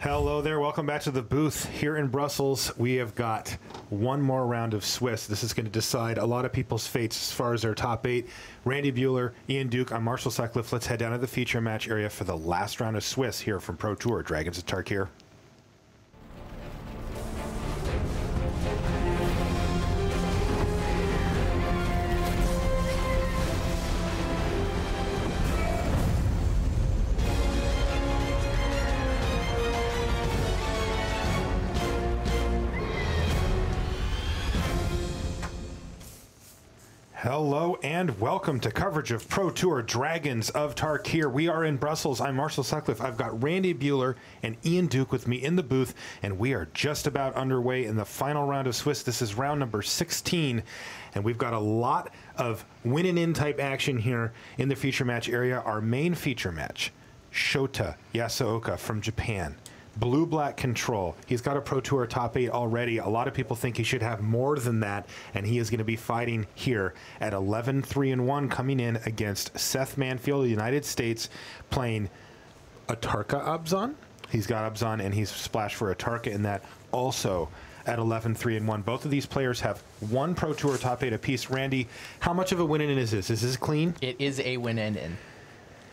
Hello there, welcome back to the booth here in Brussels. We have got one more round of Swiss. This is going to decide a lot of people's fates as far as their top 8. Randy Buehler, Ian Duke, I'm Marshall Sutcliffe. Let's head down to the feature match area for the last round of Swiss here from Pro Tour. Dragons of Tarkir. Hello and welcome to coverage of Pro Tour Dragons of Tarkir. We are in Brussels. I'm Marshall Sutcliffe. I've got Randy Buehler and Ian Duke with me in the booth, and we are just about underway in the final round of Swiss. This is round number 16, and we've got a lot of win-and-in type action here in the feature match area. Our main feature match, Shota Yasooka from Japan. Blue-black control. He's got a Pro Tour top 8 already. A lot of people think he should have more than that, and he is going to be fighting here at 11-3-1, coming in against Seth Manfield of the United States, playing a Tarka Abzan. He's got Abzan, and he's splashed for a Tarka in that also at 11-3-1. Both of these players have one Pro Tour top 8 apiece. Randy, how much of a win-in is this? Is this clean? It is a win-in.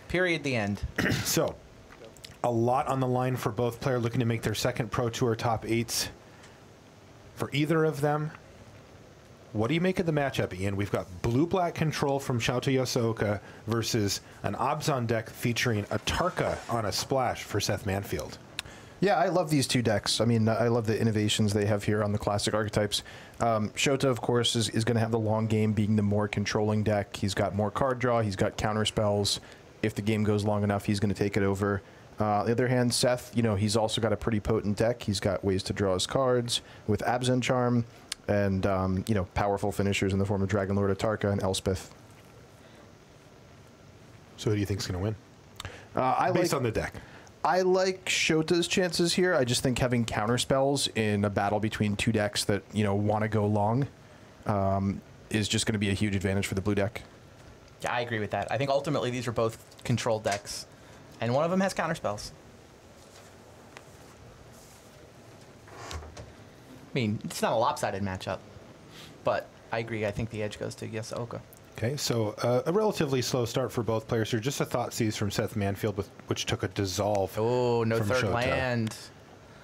Period, the end. So, a lot on the line for both players looking to make their second Pro Tour top 8s. For either of them, what do you make of the matchup, Ian? We've got blue-black control from Shota Yasooka versus an Abzan deck featuring a Tarka on a splash for Seth Manfield. Yeah, I love these two decks. I mean, I love the innovations they have here on the classic archetypes. Shota, of course, is going to have the long game being the more controlling deck. He's got more card draw. He's got counter spells. If the game goes long enough, he's going to take it over. On the other hand, Seth, you know, he's also got a pretty potent deck. He's got ways to draw his cards with Abzan Charm and, you know, powerful finishers in the form of Dragon Lord Tarka and Elspeth. So who do you think is going to win? Based on the deck. I like Shota's chances here. I just think having counter spells in a battle between two decks that, you know, want to go long is just going to be a huge advantage for the blue deck. Yeah, I agree with that. I think ultimately these are both controlled decks, and one of them has counter spells. I mean, it's not a lopsided matchup, but I agree. I think the edge goes to Yasooka. Okay, so a relatively slow start for both players here. Just a thought seize from Seth Manfield, which took a dissolve. Oh, no from third Shota. land.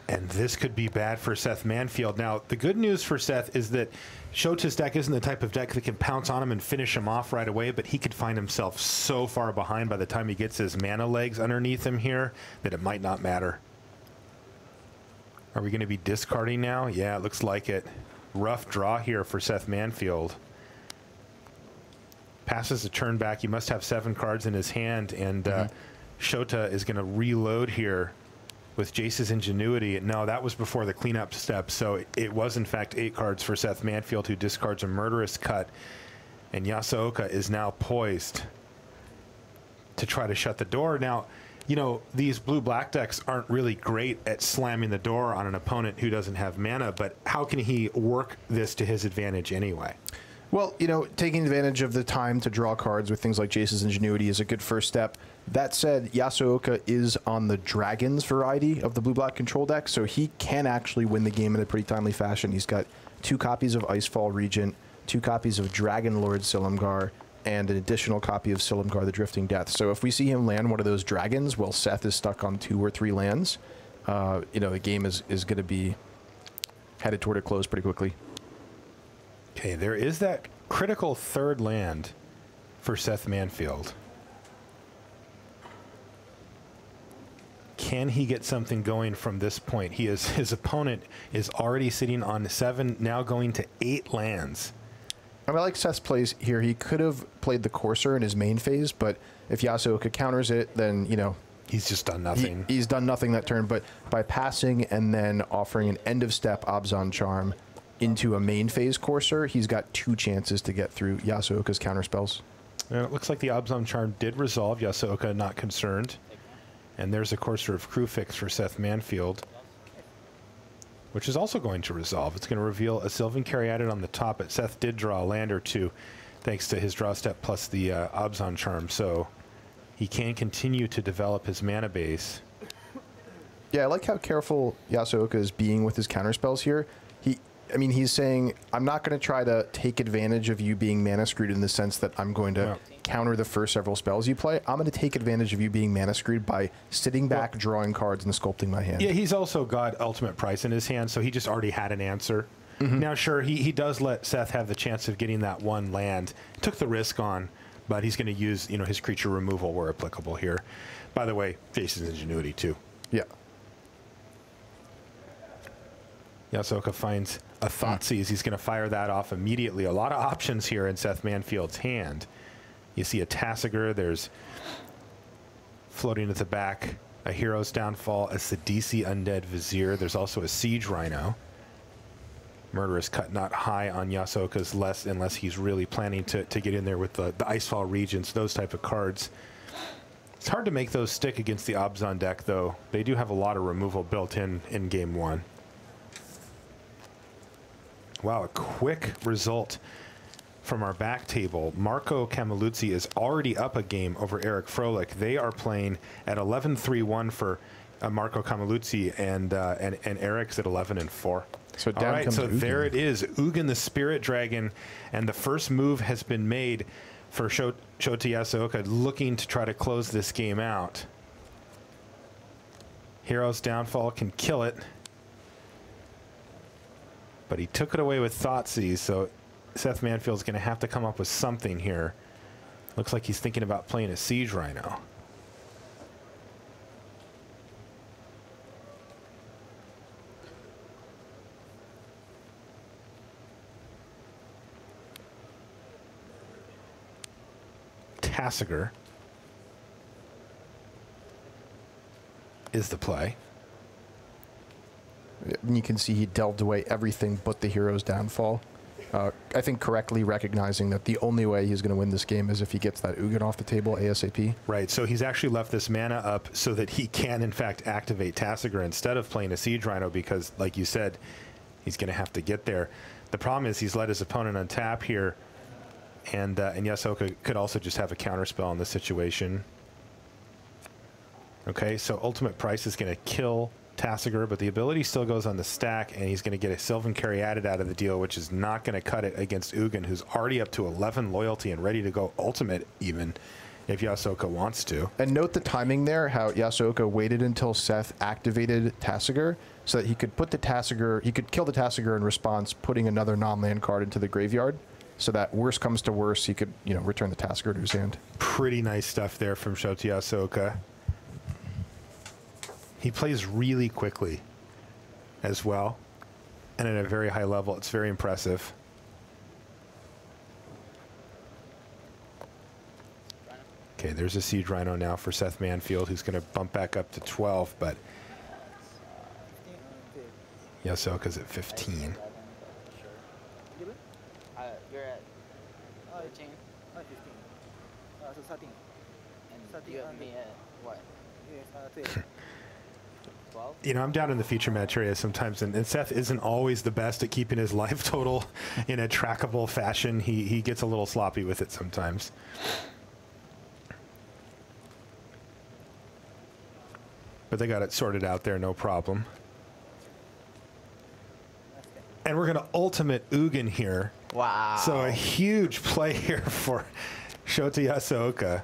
And this could be bad for Seth Manfield. Now, the good news for Seth is that Shota's deck isn't the type of deck that can pounce on him and finish him off right away, but he could find himself so far behind by the time he gets his mana legs underneath him here that it might not matter. Are we going to be discarding now? Yeah, it looks like it. Rough draw here for Seth Manfield. Passes a turn back. He must have 7 cards in his hand, and Shota is going to reload here with Jace's Ingenuity. No, that was before the cleanup step, so it was in fact 8 cards for Seth Manfield, who discards a Murderous Cut, and Yasooka is now poised to try to shut the door. Now, you know, these blue-black decks aren't really great at slamming the door on an opponent who doesn't have mana, but how can he work this to his advantage anyway? Well, you know, taking advantage of the time to draw cards with things like Jace's Ingenuity is a good first step. That said, Yasooka is on the Dragons variety of the blue-black control deck, so he can actually win the game in a pretty timely fashion. He's got 2 copies of Icefall Regent, 2 copies of Dragon Lord Silumgar, and an additional copy of Silumgar the Drifting Death. So if we see him land one of those dragons while Seth is stuck on 2 or 3 lands, you know, the game is going to be headed toward a close pretty quickly. Okay, there is that critical 3rd land for Seth Manfield. Can he get something going from this point? His opponent is already sitting on 7, now going to 8 lands. I mean, I like Seth's plays here. He could have played the Courser in his main phase, but if Yasooka counters it, then, you know, he's just done nothing. He's done nothing that turn, but by passing and then offering an end-of-step Abzan Charm into a main phase Courser, he's got 2 chances to get through Yasooka's counterspells. And it looks like the Abzan Charm did resolve. Yasooka not concerned. And there's a Courser of Crewfix for Seth Manfield, which is also going to resolve. It's going to reveal a Sylvan Caryatid on the top, but Seth did draw a land or 2 thanks to his draw step plus the Abzan Charm. So he can continue to develop his mana base. Yeah, I like how careful Yasooka is being with his counterspells here. He's saying, I'm not going to try to take advantage of you being mana screwed in the sense that I'm going to counter the first several spells you play. I'm going to take advantage of you being mana screwed by sitting back, drawing cards, and sculpting my hand. Yeah, he's also got ultimate price in his hand, so he just already had an answer. Now, sure, he does let Seth have the chance of getting that one land. Took the risk on, but he's going to use his creature removal where applicable here. By the way, Jason's Ingenuity too. Yeah. Yasooka finds a Thoughtseize. He's going to fire that off immediately. A lot of options here in Seth Manfield's hand. You see a Tasigur. There's floating at the back a Hero's Downfall, a Sidisi Undead Vizier. There's also a Siege Rhino. Murderous Cut not high on Yasooka's unless he's really planning to get in there with the Icefall Regents, those type of cards. It's hard to make those stick against the Abzan deck, though. They do have a lot of removal built in game one. Wow, a quick result from our back table. Marco Camiluzzi is already up a game over Eric Froelich. They are playing at 11-3-1 for Marco Camiluzzi, and Eric's at 11-4. So all right, so there it is, Ugin the Spirit Dragon, and the first move has been made for Shota Yasooka, looking to try to close this game out. Hero's Downfall can kill it, but he took it away with Thoughtseize, so Seth Manfield's going to have to come up with something here. Looks like he's thinking about playing a Siege Rhino. Tasigur is the play. You can see he delved away everything but the Hero's Downfall. I think correctly recognizing that the only way he's going to win this game is if he gets that Ugin off the table ASAP. Right, so he's actually left this mana up so that he can, in fact, activate Tasigur instead of playing a Siege Rhino because, like you said, he's going to have to get there. The problem is he's let his opponent untap here, and Yasooka could also just have a counterspell in this situation. Okay, so Ultimate Price is going to kill Tasigur, but the ability still goes on the stack, and he's going to get a Sylvan Carry added out of the deal, which is not going to cut it against Ugin, who's already up to 11 loyalty and ready to go ultimate even if Yasooka wants to. And note the timing there, how Yasooka waited until Seth activated Tasigur so that he could put the Tasigur, he could kill the Tasigur in response, putting another non-land card into the graveyard, so that worst comes to worst, he could, return the Tasigur to his hand. Pretty nice stuff there from Shota Yasooka. He plays really quickly as well, and at a very high level. It's very impressive. Okay, there's a Siege Rhino now for Seth Manfield, who's going to bump back up to 12, but Yasooka's at 15. You're at 13? 15. So 13. And you have me at what? 12? I'm down in the feature match area sometimes, and Seth isn't always the best at keeping his life total in a trackable fashion. He gets a little sloppy with it sometimes. But they got it sorted out there, no problem. And we're going to ultimate Ugin here. Wow. So a huge play here for Shota Yasooka.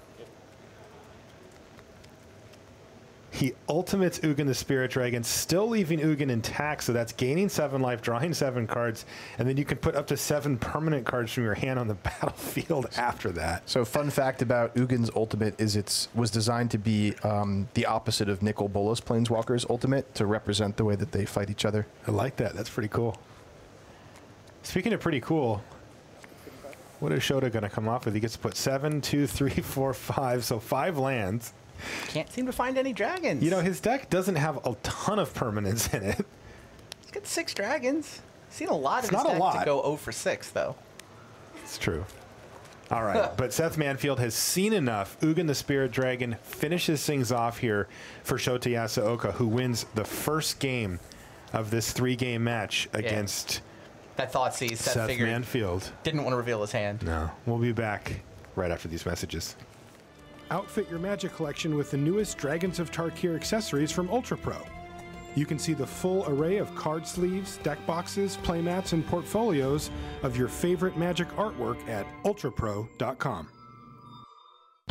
He ultimates Ugin the Spirit Dragon, still leaving Ugin intact, so that's gaining 7 life, drawing 7 cards, and then you can put up to 7 permanent cards from your hand on the battlefield after that. So fun fact about Ugin's ultimate is it was designed to be the opposite of Nicol Bolas Planeswalker's ultimate, to represent the way that they fight each other. I like that. That's pretty cool. Speaking of pretty cool, what is Shota going to come off with? He gets to put 7, 2, 3, 4, 5, so 5 lands. Can't seem to find any dragons. His deck doesn't have a ton of permanents in it. He's got 6 dragons. Seen a lot of his not a deck lot. to go 0 for 6, though. It's true. All right, but Seth Manfield has seen enough. Ugin the Spirit Dragon finishes things off here for Shota Yasooka, who wins the first game of this 3-game match against that Thoughtseize. Seth Manfield. Didn't want to reveal his hand. No. We'll be back right after these messages. Outfit your Magic collection with the newest Dragons of Tarkir accessories from Ultra Pro. You can see the full array of card sleeves, deck boxes, playmats, and portfolios of your favorite Magic artwork at ultrapro.com.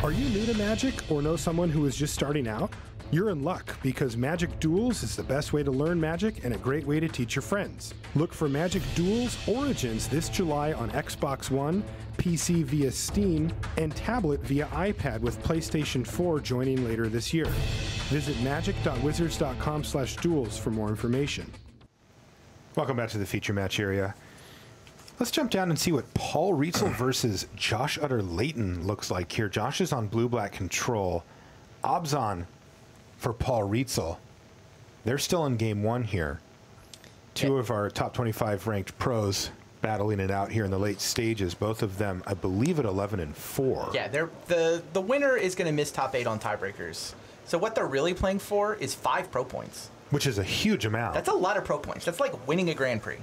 Are you new to Magic or know someone who is just starting out? You're in luck because Magic Duels is the best way to learn Magic and a great way to teach your friends. Look for Magic Duels Origins this July on Xbox One, PC via Steam, and tablet via iPad with PlayStation 4 joining later this year. Visit magic.wizards.com/duels for more information. Welcome back to the feature match area. Let's jump down and see what Paul Rietzel versus Josh Utter-Leyton looks like here. Josh is on blue-black control. Obzon for Paul Rietzel. They're still in game one here. Two of our top 25 ranked pros battling it out here in the late stages. Both of them, I believe, at 11 and 4. Yeah, the winner is going to miss top 8 on tiebreakers. So what they're really playing for is 5 pro points. Which is a huge amount. That's a lot of pro points. That's like winning a Grand Prix.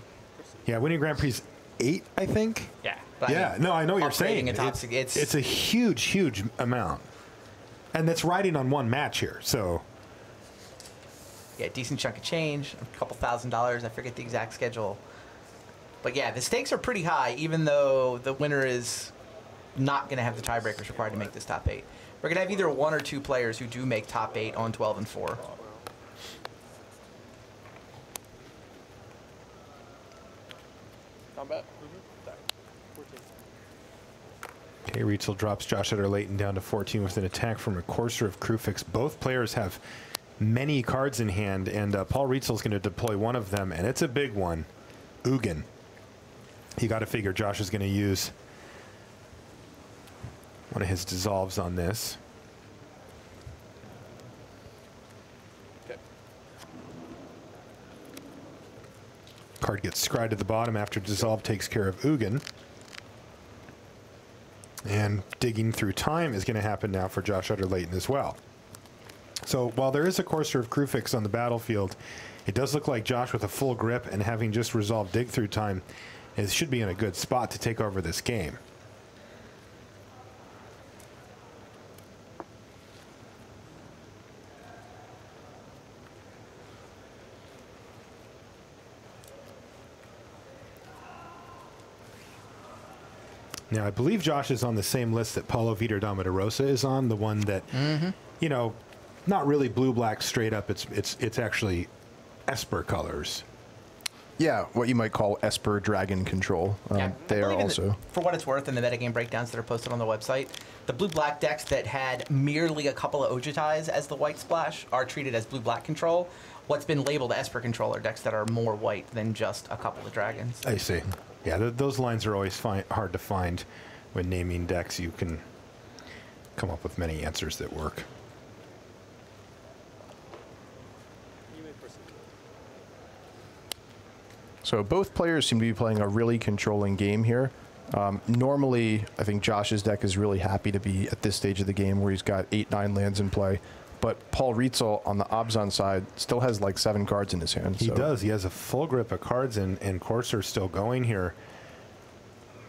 Yeah, winning Grand Prix 8, I think. Yeah. Yeah, no, I know what you're saying. It's a huge, huge amount. And that's riding on one match here, so... Yeah, decent chunk of change, a couple $1,000s. I forget the exact schedule. But yeah, the stakes are pretty high, even though the winner is not going to have the tiebreakers required to make this top 8. We're going to have either 1 or 2 players who do make top 8 on 12 and 4. Combat? Okay, Rietzel drops Josh Utter-Leyton down to 14 with an attack from a Courser of Krufix. Both players have many cards in hand, and Paul Rietzel's going to deploy one of them, and it's a big one. Ugin. You got to figure Josh is going to use one of his dissolves on this. Okay. Card gets scryed to the bottom after dissolve takes care of Ugin. And digging through time is going to happen now for Josh Utter-Leyton as well. So while there is a Courser of Krufix on the battlefield, it does look like Josh, with a full grip and having just resolved dig through time, should be in a good spot to take over this game. Now, I believe Josh is on the same list that Paulo Vitor Damarosa is on, the one that, you know, not really blue-black straight up. It's actually Esper colors. Yeah, what you might call Esper Dragon Control. Yeah, they are also. For what it's worth, in the metagame breakdowns that are posted on the website, the blue-black decks that had merely a couple of Ojutais as the white splash are treated as blue-black control. What's been labeled Esper control are decks that are more white than just a couple of dragons. I see. Yeah, those lines are always hard to find when naming decks. You can come up with many answers that work. So both players seem to be playing a really controlling game here. Normally, I think Josh's deck is really happy to be at this stage of the game where he's got 8-9 lands in play. But Paul Rietzel on the Obzon side still has like 7 cards in his hand. He does. He has a full grip of cards, and Courser still going here.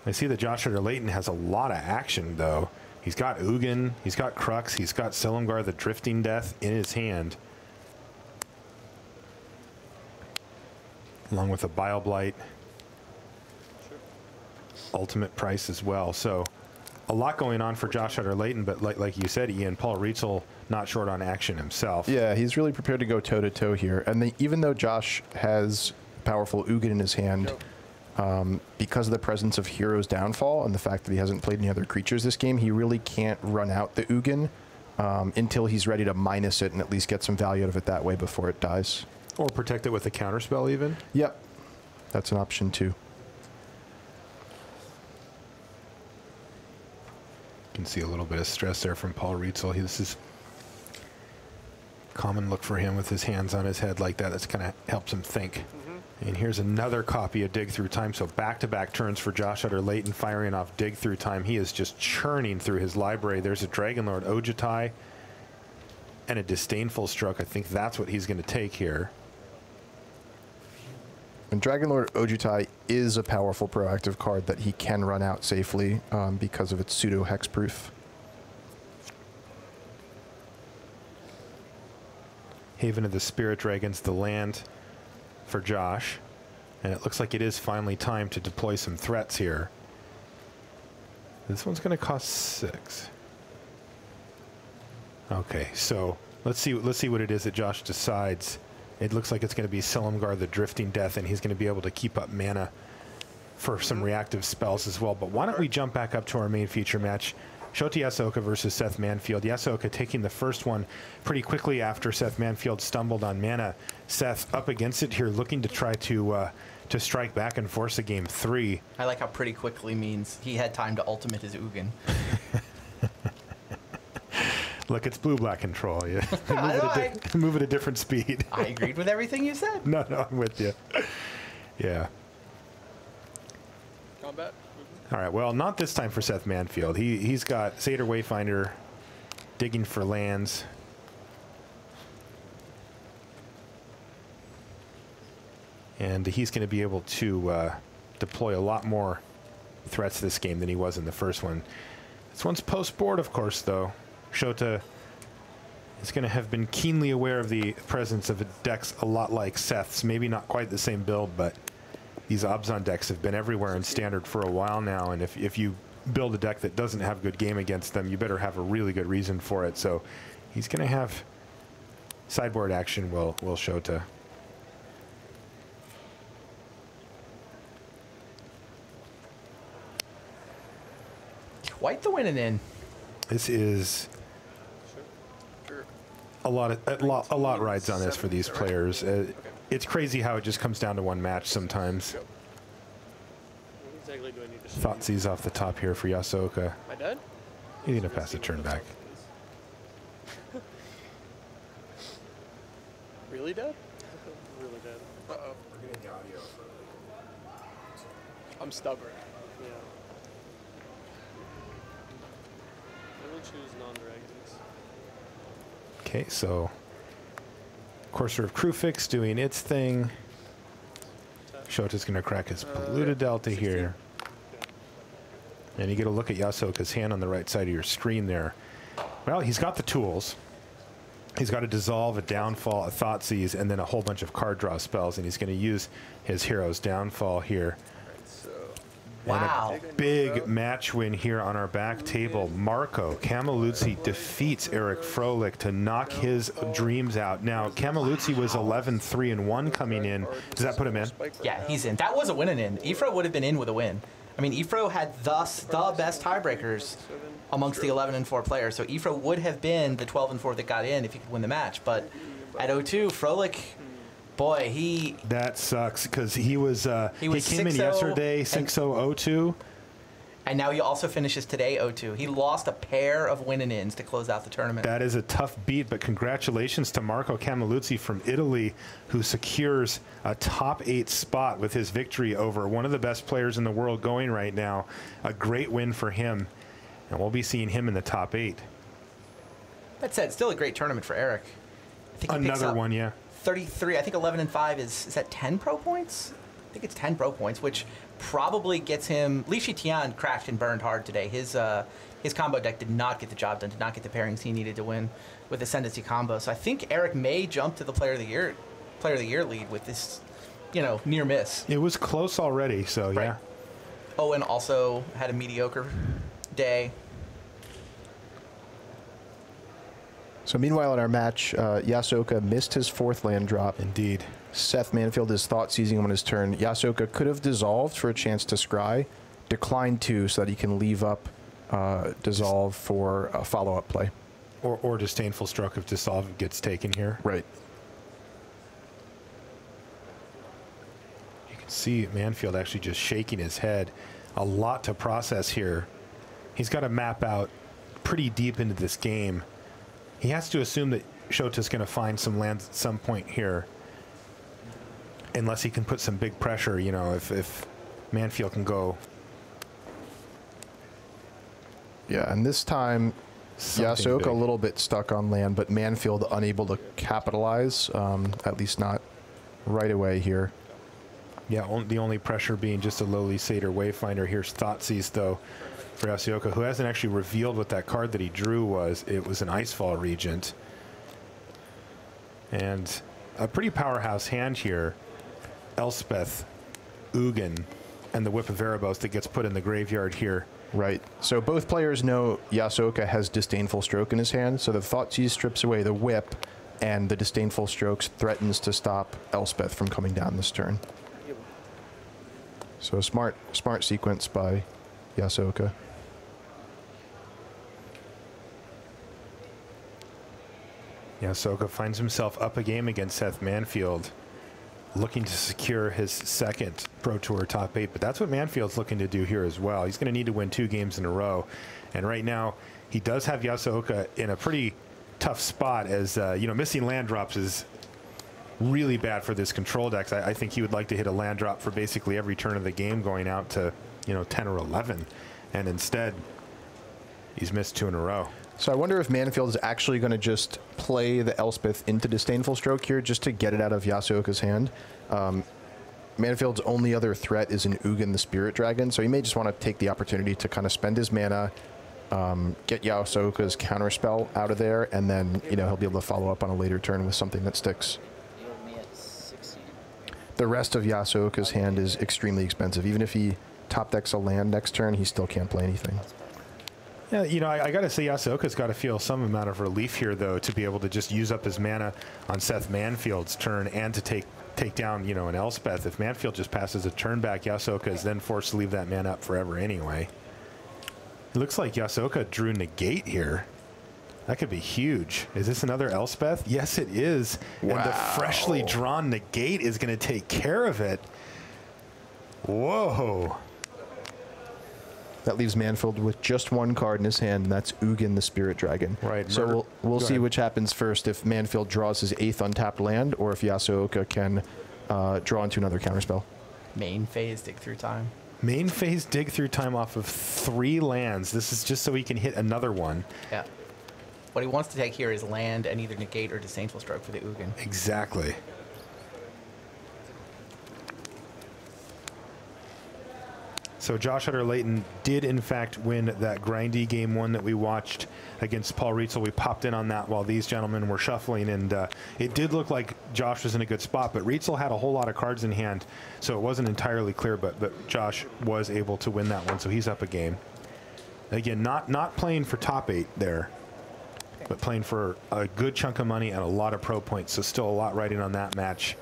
I see that Josh Utter-Leyton has a lot of action, though. He's got Ugin, he's got Crux, he's got Silumgar, the Drifting Death, in his hand. Along with a Bile-Blight. Ultimate Price as well. So a lot going on for Josh Utter-Leyton, but like you said, Ian, Paul Rietzel not short on action himself. Yeah, he's really prepared to go toe-to-toe here. And even though Josh has powerful Ugin in his hand, because of the presence of Hero's Downfall and the fact that he hasn't played any other creatures this game, he really can't run out the Ugin until he's ready to minus it and at least get some value out of it that way before it dies. Or protect it with a counterspell even? Yep, that's an option too. You can see a little bit of stress there from Paul Rietzel. This is common look for him with his hands on his head like that. That's kind of helps him think. And here's another copy of Dig Through Time. So back-to-back turns for Josh Utter-Leyton firing off Dig Through Time. He is just churning through his library. There's a Dragonlord Ojutai and a Disdainful Stroke. I think that's what he's going to take here. And Dragonlord Ojutai is a powerful proactive card that he can run out safely because of its pseudo-hexproof. Haven of the Spirit Dragons, the land for Josh. And it looks like it is finally time to deploy some threats here. This one's going to cost 6. Okay, so let's see what it is that Josh decides. It looks like it's going to be Silumgar, the Drifting Death, and he's going to be able to keep up mana for some reactive spells as well. But why don't we jump back up to our main feature match? Shota Yasooka versus Seth Manfield. Yasooka taking the first one pretty quickly after Seth Manfield stumbled on mana. Seth up against it here, looking to try to strike back and force a game 3. I like how pretty quickly means he had time to ultimate his Ugin. Look, it's blue-black control. Yeah, move at a different speed. I agreed with everything you said. No, I'm with you. Yeah. Combat. All right, well, not this time for Seth Manfield. He's got Satyr Wayfinder digging for lands. And he's going to be able to deploy a lot more threats this game than he was in the first one. This one's post-board, of course, though. Shota is going to have been keenly aware of the presence of decks a lot like Seth's. Maybe not quite the same build, but these Abzan decks have been everywhere in Standard for a while now, and if you build a deck that doesn't have good game against them, you better have a really good reason for it. So he's going to have sideboard action, will Shota. Quite the winning in. This is a lot rides on this for these players. It's crazy how it just comes down to one match sometimes. Exactly do I need to Thoughtseize off the top here for Yasooka. Am I dead? He's going to pass the turn back. Really dead? Really dead. Uh-oh. I'm stubborn. Yeah. I will choose non-dragons. Okay, so Courser of Crewfix doing its thing. Shota's going to crack his Polluted Delta here. And you get a look at Yasooka's hand on the right side of your screen there. Well, he's got the tools. He's got a Dissolve, a Downfall, a Thoughtseize, and then a whole bunch of card draw spells. And he's going to use his Hero's Downfall here. Wow. And a big match win here on our back table. Marco Camiluzzi defeats Eric Froelich to knock his dreams out. Now, Camiluzzi was 11-3-1 coming in. Does that put him in? Yeah, he's in. That was a winning in. Ifro would have been in with a win. I mean, Ifro had the best tiebreakers amongst the 11-4 players. So Ifro would have been the 12-4 that got in if he could win the match. But at 0-2, Froelich, boy, that sucks because he came in 6-0 yesterday 6-0-0-2. And now he also finishes today 0-2. He lost a pair of win-and-ins to close out the tournament. That is a tough beat, but congratulations to Marco Camiluzzi from Italy, who secures a top 8 spot with his victory over one of the best players in the world going right now. A great win for him, and we'll be seeing him in the top 8. That said, still a great tournament for Eric. I think he picks Another up one, yeah. 33. I think 11-5 is that 10 pro points? I think it's 10 pro points, which probably gets him. Li Shitian crashed and burned hard today. His combo deck did not get the job done, did not get the pairings he needed to win with Ascendancy combo. So I think Eric may jump to the Player of the Year lead with this, near miss. It was close already, so Right. yeah. Owen also had a mediocre day. So meanwhile in our match, Yasooka missed his 4th land drop. Indeed. Seth Manfield is Thoughtseize him on his turn. Yasooka could have dissolved for a chance to scry, declined to so that he can leave up Dissolve for a follow-up play. Or Disdainful Stroke if Dissolve gets taken here. Right. You can see Manfield actually just shaking his head. A lot to process here. He's got to map out pretty deep into this game. He has to assume that Shota's going to find some lands at some point here. Unless he can put some big pressure, if Manfield can go. Yeah, and this time Yasooka a little bit stuck on land, but Manfield unable to capitalize, at least not right away here. Yeah, the only pressure being just a lowly Satyr Wayfinder. Here's Thoughtseize, though, for Yasooka, who hasn't actually revealed what that card that he drew was. It was an Icefall Regent. And a pretty powerhouse hand here. Elspeth, Ugin, and the Whip of Erebos that gets put in the graveyard here. Right. So both players know Yasooka has Disdainful Stroke in his hand, so the Thoughtseize strips away the Whip, and the Disdainful Strokes threatens to stop Elspeth from coming down this turn. So smart sequence by Yasooka. Yasooka finds himself up a game against Seth Manfield, looking to secure his second Pro Tour top 8, but that's what Manfield's looking to do here as well. He's going to need to win 2 games in a row, and right now he does have Yasooka in a pretty tough spot, as missing land drops is really bad for this control deck. I think he would like to hit a land drop for basically every turn of the game going out to 10 or 11, and instead he's missed 2 in a row. So I wonder if Manfield is actually going to just play the Elspeth into Disdainful Stroke here just to get it out of Yasooka's hand. Manfield's only other threat is an Ugin the Spirit Dragon, so he may just want to take the opportunity to kind of spend his mana, get Yasooka's counterspell out of there, and then he'll be able to follow up on a later turn with something that sticks. Me at 16. The rest of Yasooka's hand is extremely expensive. Even if he top decks a land next turn, he still can't play anything. Yeah, I got to say Yasooka's got to feel some amount of relief here, though, to be able to just use up his mana on Seth Manfield's turn and to take down, an Elspeth. If Manfield just passes a turn back, Yasooka is then forced to leave that mana up forever anyway. It looks like Yasooka drew Negate here. That could be huge. Is this another Elspeth? Yes, it is. Wow. And the freshly drawn Negate is going to take care of it. Whoa. That leaves Manfield with just 1 card in his hand, and that's Ugin the Spirit Dragon. Right. So we'll see which happens first, if Manfield draws his 8th untapped land, or if Yasooka can draw into another counterspell. Main phase, dig through time. Main phase, dig through time off of 3 lands. This is just so he can hit another one. Yeah. What he wants to take here is land and either Negate or Disdainful Stroke for the Ugin. Exactly. So Josh Hutter-Layton did, in fact, win that grindy game 1 that we watched against Paul Rietzel. We popped in on that while these gentlemen were shuffling, and it did look like Josh was in a good spot, but Rietzel had a whole lot of cards in hand, so it wasn't entirely clear, but Josh was able to win that one, so he's up a game. Again, not playing for top 8 there, but playing for a good chunk of money and a lot of pro points, so still a lot riding on that match.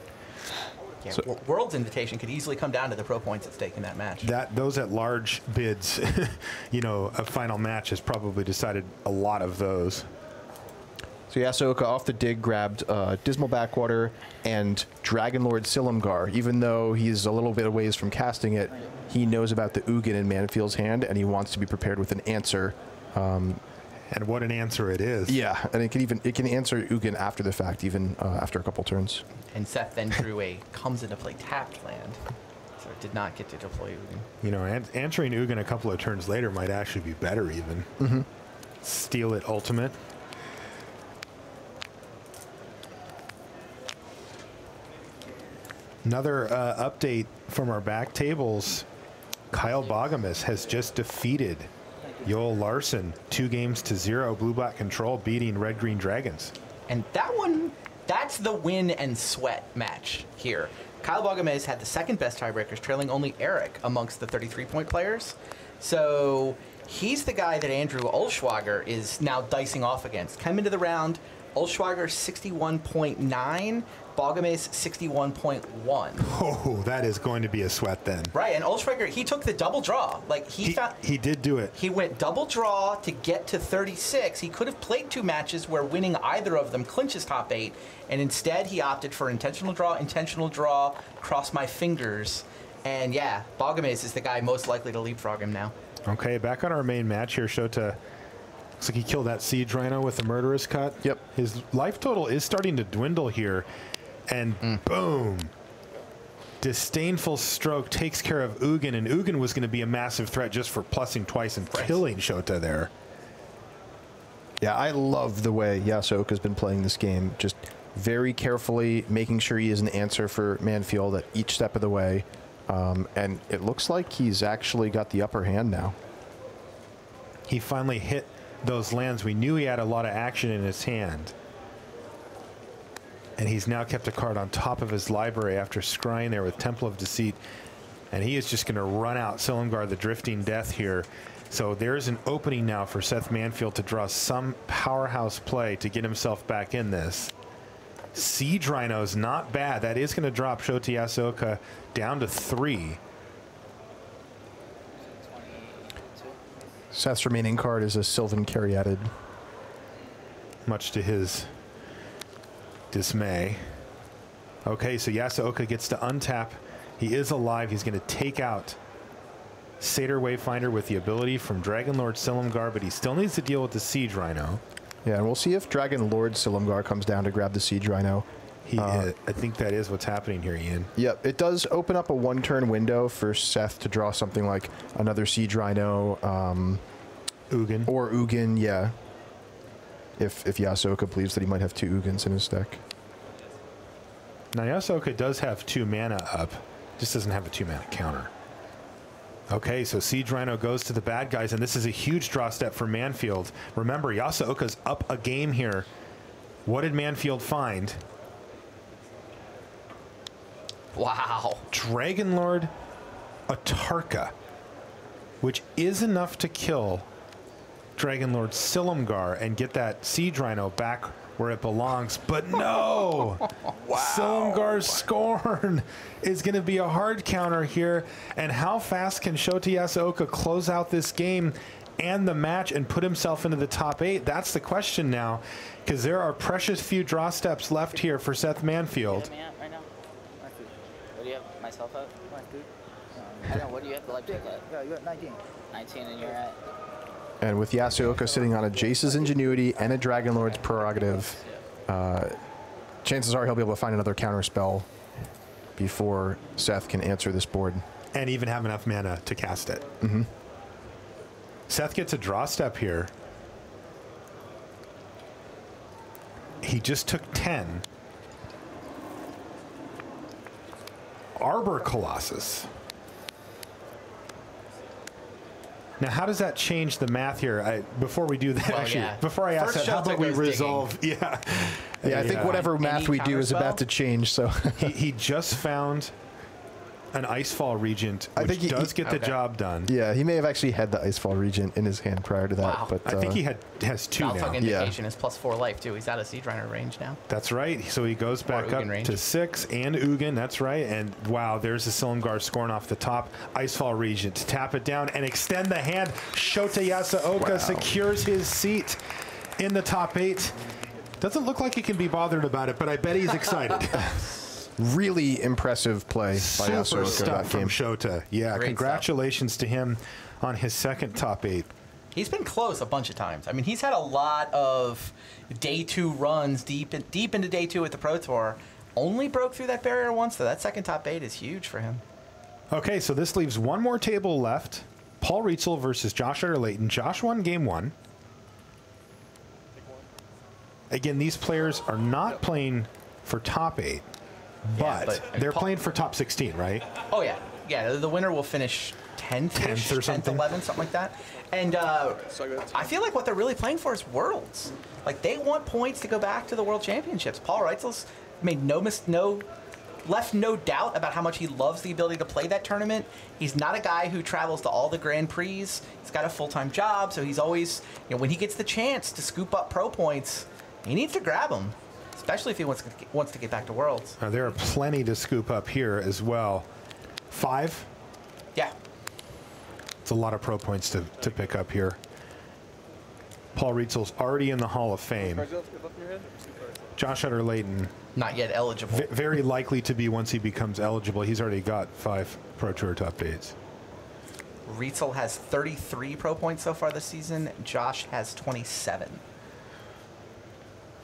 Yeah, so, World's Invitation could easily come down to the pro points at stake in that match. Those at large bids, a final match has probably decided a lot of those. So Yasooka off the dig grabbed Dismal Backwater and Dragonlord Silumgar. Even though he's a little bit away from casting it, he knows about the Ugin in Manfield's hand, and he wants to be prepared with an answer. And what an answer it is. Yeah, and it can answer Ugin after the fact, even after a couple turns. And Seth then drew a comes into play tapped land, so it did not get to deploy Ugin. Answering Ugin a couple of turns later might actually be better even. Mm-hmm. Steal it ultimate. Another update from our back tables. Kyle Bogamus has just defeated Joel Larson 2-0, blue-black control, beating red-green dragons. And that one, that's the win and sweat match here. Kyle Bogames had the 2nd best tiebreakers, trailing only Eric amongst the 33-point players. So he's the guy that Andrew Olschwager is now dicing off against. Come into the round, Olschwager 61.9, Bogames 61.1. Oh, that is going to be a sweat then. Right, and Olschwager, he took the double draw. Like he did do it. He went double draw to get to 36. He could have played 2 matches where winning either of them clinches top 8, and instead he opted for intentional draw, cross my fingers. And yeah, Bogames is the guy most likely to leapfrog him now. Okay, back on our main match here, Shota. Looks like he killed that Siege Rhino with a murderous cut. Yep. His life total is starting to dwindle here. And boom. Disdainful Stroke takes care of Ugin, and Ugin was going to be a massive threat just for plussing twice and killing Shota there. Yeah, I love the way Yasooka's been playing this game. Just very carefully making sure he is an answer for Manfield at each step of the way. And it looks like he's actually got the upper hand now. He finally hit those lands. We knew he had a lot of action in his hand. And he's now kept a card on top of his library after scrying there with Temple of Deceit. And he is just going to run out Silumgar, the Drifting Death here. So there's an opening now for Seth Manfield to draw some powerhouse play to get himself back in this. Siege Rhino's not bad. That is going to drop Shota Yasooka down to 3. Seth's remaining card is a Sylvan Caryatid. Much to his dismay. Okay, so Yasooka gets to untap. He is alive. He's going to take out Satyr Wayfinder with the ability from Dragon Lord Silumgar, but he still needs to deal with the Siege Rhino. Yeah, and we'll see if Dragon Lord Silumgar comes down to grab the Siege Rhino. I think that is what's happening here, Ian. Yep, it does open up a one-turn window for Seth to draw something like another Siege Rhino. Ugin. Or Ugin, yeah. If Yasooka believes that he might have 2 Ugins in his deck. Now, Yasooka does have 2 mana up, just doesn't have a 2-mana counter. Okay, so Siege Rhino goes to the bad guys, and this is a huge draw step for Manfield. Remember, Yasooka's up a game here. What did Manfield find? Wow. Dragon Lord Atarka, which is enough to kill Dragon Lord Silumgar and get that Siege Rhino back where it belongs. But no! Wow. Silumgar's Scorn is going to be a hard counter here. And how fast can Shota Yasooka close out this game and the match and put himself into the top 8? That's the question now, because there are precious few draw steps left here for Seth Manfield. Right now. What do you have myself at? I know. What do you have the life check at? Yeah, you're at 19. 19, and you're at. And with Yasooka sitting on a Jace's Ingenuity and a Dragon Lord's Prerogative, chances are he'll be able to find another counter spell before Seth can answer this board. And even have enough mana to cast it. Mm-hmm. Seth gets a draw step here. He just took 10. Arbor Colossus. Now, how does that change the math here? Before we do that, Well, actually, yeah. before I ask First that, how Shota about we goes resolve? digging. Yeah, I think whatever math we do is counterspell? about to change. So he just found an Icefall Regent, which I think does get the okay. job done. yeah, he may have actually had the Icefall Regent in his hand prior to that. Wow. But I think he has 2 now. Balthog Indication is +4 life, too. He's out of Siege Rhino range now. That's right. So he goes back up Ugin range. to 6 and Ugin. That's right. And wow, there's a Silumgar Scorn off the top. Icefall Regent to tap it down and extend the hand. Shota Yasooka secures his seat in the top 8. Doesn't look like he can be bothered about it, but I bet he's excited. really impressive play by Super Yasooka stuff that from game. Shota. Yeah, Great congratulations to him on his second top 8. He's been close a bunch of times. I mean, he's had a lot of day 2 runs deep into day 2 at the Pro Tour. Only broke through that barrier once, so that second top 8 is huge for him. Okay, so this leaves one more table left. Paul Rietzel versus Josh Utter-Layton. Josh won game 1. Again, these players are not playing for top 8, but they're playing for top 16, right? Oh, yeah. Yeah, the winner will finish 10th or something. 11th, something like that. And I feel like what they're really playing for is Worlds. Like, they want points to go back to the World Championships. Paul Reitzel's made left no doubt about how much he loves the ability to play that tournament. He's not a guy who travels to all the Grand Prix. He's got a full-time job, so he's always, when he gets the chance to scoop up pro points, he needs to grab them, especially if he wants to get back to Worlds. There are plenty to scoop up here as well. 5? Yeah. It's a lot of pro points to pick up here. Paul Rietzel's already in the Hall of Fame. Josh Utter-Layton, Not yet eligible. very likely to be once he becomes eligible. He's already got 5 Pro Tour top 8s. Rietzel has 33 pro points so far this season. Josh has 27.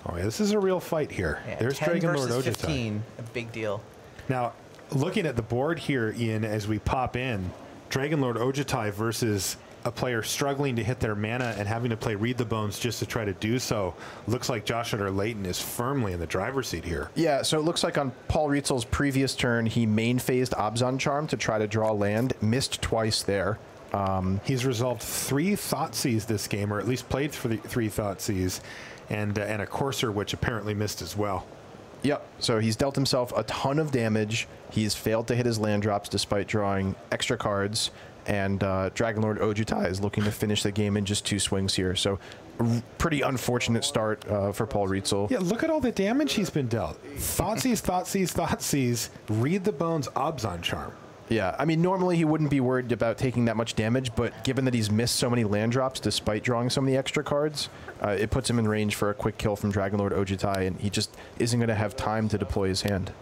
Oh, yeah, this is a real fight here. Yeah, There's 10 Dragon Lord versus Ojutai. 15, a big deal. Now, looking at the board here, Ian, as we pop in, Dragon Lord Ojutai versus a player struggling to hit their mana and having to play Read the Bones just to try to do so. Looks like Josh Utter-Layton is firmly in the driver's seat here. Yeah, so it looks like on Paul Rietzel's previous turn, he main phased Abzan Charm to try to draw land, missed twice there. He's resolved 3 Thoughtseize this game, or at least played for the 3 Thoughtseize, and a Courser, which apparently missed as well. Yep. So he's dealt himself a ton of damage. He's failed to hit his land drops despite drawing extra cards. And Dragonlord Ojutai is looking to finish the game in just 2 swings here. So pretty unfortunate start for Paul Rietzel. Yeah, look at all the damage he's been dealt. Thoughtseize, read the bones, Obzon Charm. Yeah, I mean, normally he wouldn't be worried about taking that much damage, but given that he's missed so many land drops despite drawing so many extra cards, it puts him in range for a quick kill from Dragonlord Ojutai, and he just isn't going to have time to deploy his hand.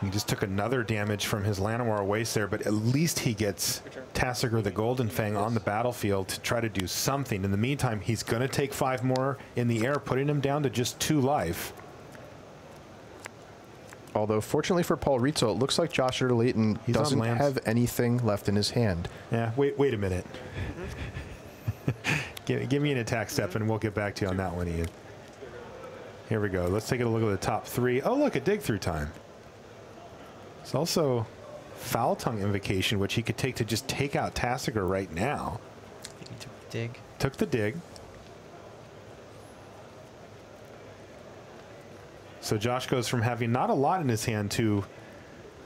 He just took another damage from his Llanowar Waste there, but at least he gets Tasigur the Golden Fang on the battlefield to try to do something. In the meantime, he's going to take 5 more in the air, putting him down to just 2 life. Although, fortunately for Paul Rietzel, it looks like Joshua Layton doesn't have anything left in his hand. Yeah, wait a minute. give me an attack step, and we'll get back to you on that one, Ian. Here we go. Let's take a look at the top 3. Oh, look, a dig through time. It's also Foul Tongue Invocation, which he could take to just take out Tasigur right now. He took the dig. Took the dig. So Josh goes from having not a lot in his hand to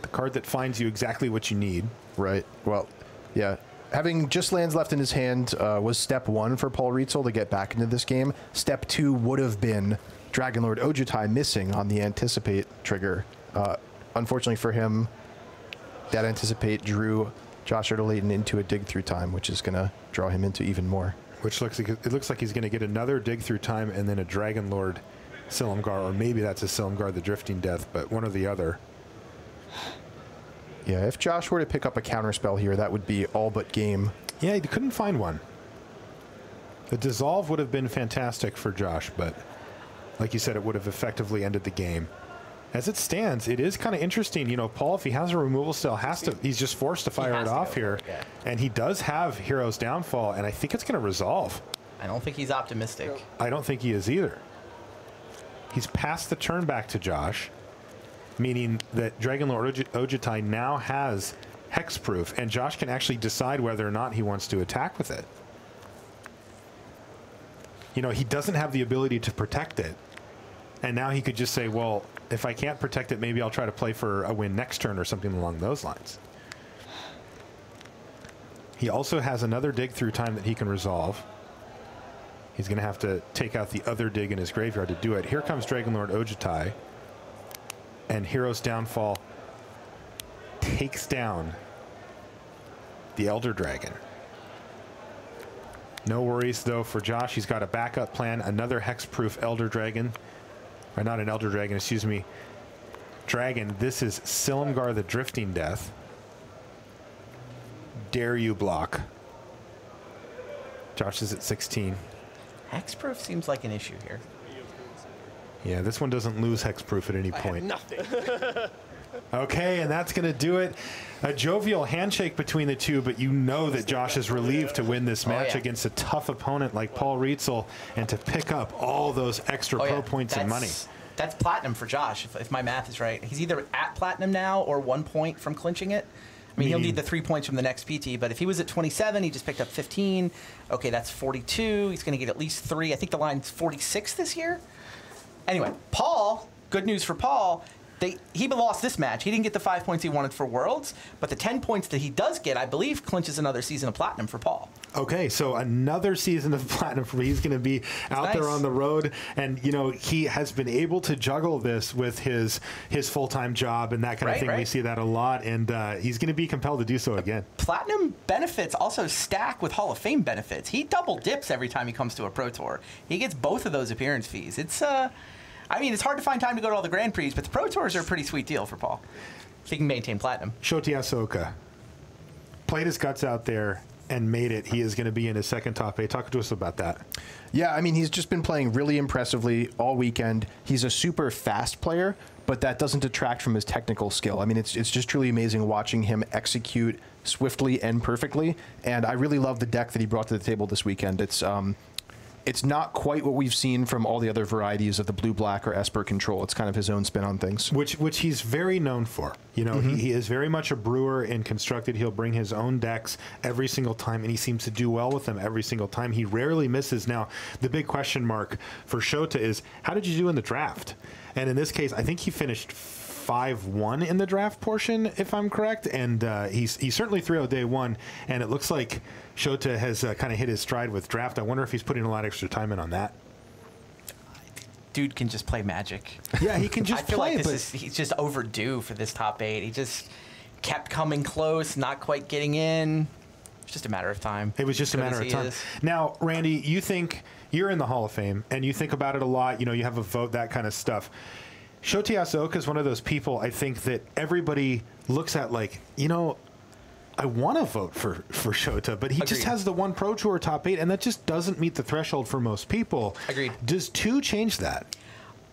the card that finds you exactly what you need. Right. Well, yeah. Having just lands left in his hand was step 1 for Paul Rietzel to get back into this game. Step 2 would have been Dragonlord Ojutai missing on the Anticipate trigger. Unfortunately for him, that Anticipate drew Joshua Layton into a dig through time, which is going to draw him into even more. Which looks like he's going to get another dig through time and then a Dragonlord Silumgar, or maybe that's a Silumgar the Drifting Death, but one or the other. Yeah, if Josh were to pick up a counterspell here, that would be all but game. Yeah, he couldn't find one. The Dissolve would have been fantastic for Josh, but like you said, it would have effectively ended the game. As it stands, it is kind of interesting. You know, Paul, if he has a removal spell, he's just forced to fire it off here. Yeah. And he does have Hero's Downfall, and I think it's going to resolve. I don't think he's optimistic. I don't think he is either. He's passed the turn back to Josh, meaning that Dragonlord Ojutai now has Hexproof, and Josh can actually decide whether or not he wants to attack with it. You know, he doesn't have the ability to protect it, and now he could just say, well, if I can't protect it, maybe I'll try to play for a win next turn or something along those lines. He also has another dig through time that he can resolve. He's going to have to take out the other dig in his graveyard to do it. Here comes Dragonlord Ojutai, and Hero's Downfall takes down the Elder Dragon. No worries, though, for Josh. He's got a backup plan, another hexproof Elder Dragon. Or not an Elder Dragon, excuse me. Dragon. This is Silumgar the Drifting Death. Dare you block? Josh is at 16. Hexproof seems like an issue here. Yeah, this one doesn't lose hexproof at any point. Nothing. Okay, and that's going to do it. A jovial handshake between the two, but you know that Josh is relieved to win this match against a tough opponent like Paul Rietzel and to pick up all those extra pro points and money. That's platinum for Josh, if my math is right. He's either at platinum now or 1 point from clinching it. I mean, he'll need the 3 points from the next PT, but if he was at 27, he just picked up 15. Okay, that's 42. He's going to get at least 3. I think the line's 46 this year. Anyway, Paul, good news for Paul. He lost this match. He didn't get the 5 points he wanted for Worlds, but the 10 points that he does get, I believe, clinches another season of Platinum for Paul. Okay, so another season of Platinum for me. He's going to be out there on the road, and you know he has been able to juggle this with his full-time job and that kind of thing. We see that a lot, and he's going to be compelled to do so again. Platinum benefits also stack with Hall of Fame benefits. He double dips every time he comes to a Pro Tour. He gets both of those appearance fees. I mean, it's hard to find time to go to all the Grand Prix, but the Pro Tours are a pretty sweet deal for Paul. If he can maintain Platinum. Shota Yasooka played his guts out there and made it. He is going to be in his second top 8. Talk to us about that. Yeah, I mean, he's just been playing really impressively all weekend. He's a super fast player, but that doesn't detract from his technical skill. I mean, it's just truly amazing watching him execute swiftly and perfectly, and I really love the deck that he brought to the table this weekend. It's not quite what we've seen from all the other varieties of the blue-black or Esper control. It's kind of his own spin on things. Which he's very known for. You know, he is very much a brewer in Constructed. He'll bring his own decks every single time, and he seems to do well with them every single time. He rarely misses. Now, the big question mark for Shota is, how did you do in the draft? And in this case, I think he finished 5-1 in the draft portion, if I'm correct, and he's certainly 3-0 day one, and it looks like Shota has kind of hit his stride with draft. I wonder if he's putting a lot of extra time in on that. Dude can just play Magic. Yeah, he can just I feel play, like but he's just overdue for this top 8. He just kept coming close, not quite getting in. It's just a matter of time. It was just a matter of time. Now, Randy, you think you're in the Hall of Fame, and you think about it a lot. You know, you have a vote, that kind of stuff. Shota Yasooka is one of those people, I think, that everybody looks at like, you know, I want to vote for Shota, but he just has the one Pro Tour top 8, and that just doesn't meet the threshold for most people. Agreed. Does 2 change that?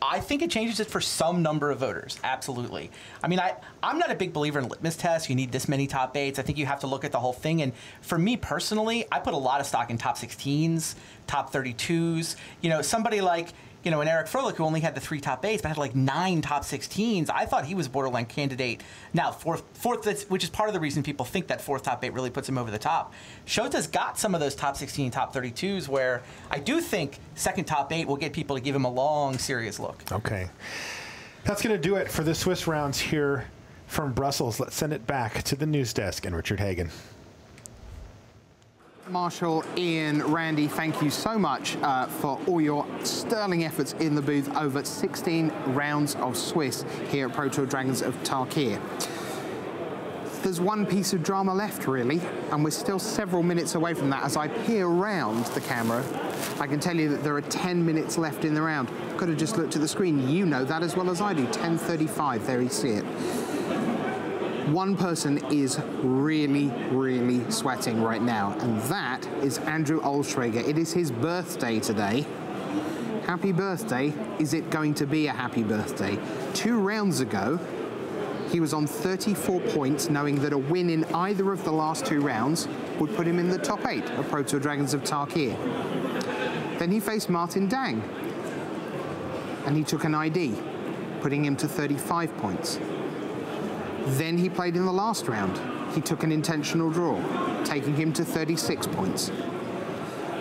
I think it changes it for some number of voters. Absolutely. I mean, I'm not a big believer in litmus tests. You need this many top 8s. I think you have to look at the whole thing. And for me personally, I put a lot of stock in top 16s, top 32s. You know, somebody like, you know, an Eric Froelich who only had the 3 top 8s, but had like 9 top 16s. I thought he was a borderline candidate. Now, fourth, which is part of the reason people think that 4th top 8 really puts him over the top. Shota's got some of those top 16, top 32s where I do think 2nd top 8 will get people to give him a long, serious look. Okay. That's going to do it for the Swiss rounds here from Brussels. Let's send it back to the news desk and Richard Hagan. Marshall, Ian, Randy, thank you so much for all your sterling efforts in the booth over 16 rounds of Swiss here at Pro Tour Dragons of Tarkir. There's one piece of drama left, really, and we're still several minutes away from that. As I peer around the camera, I can tell you that there are 10 minutes left in the round. Could have just looked at the screen. You know that as well as I do. 10:35, there you see it. One person is really, really sweating right now, and that is Andrew Olschrager. It is his birthday today. Happy birthday. Is it going to be a happy birthday? 2 rounds ago, he was on 34 points, knowing that a win in either of the last 2 rounds would put him in the top 8 of Pro Tour Dragons of Tarkir. Then he faced Martin Dang, and he took an ID, putting him to 35 points. Then he played in the last round. He took an intentional draw, taking him to 36 points.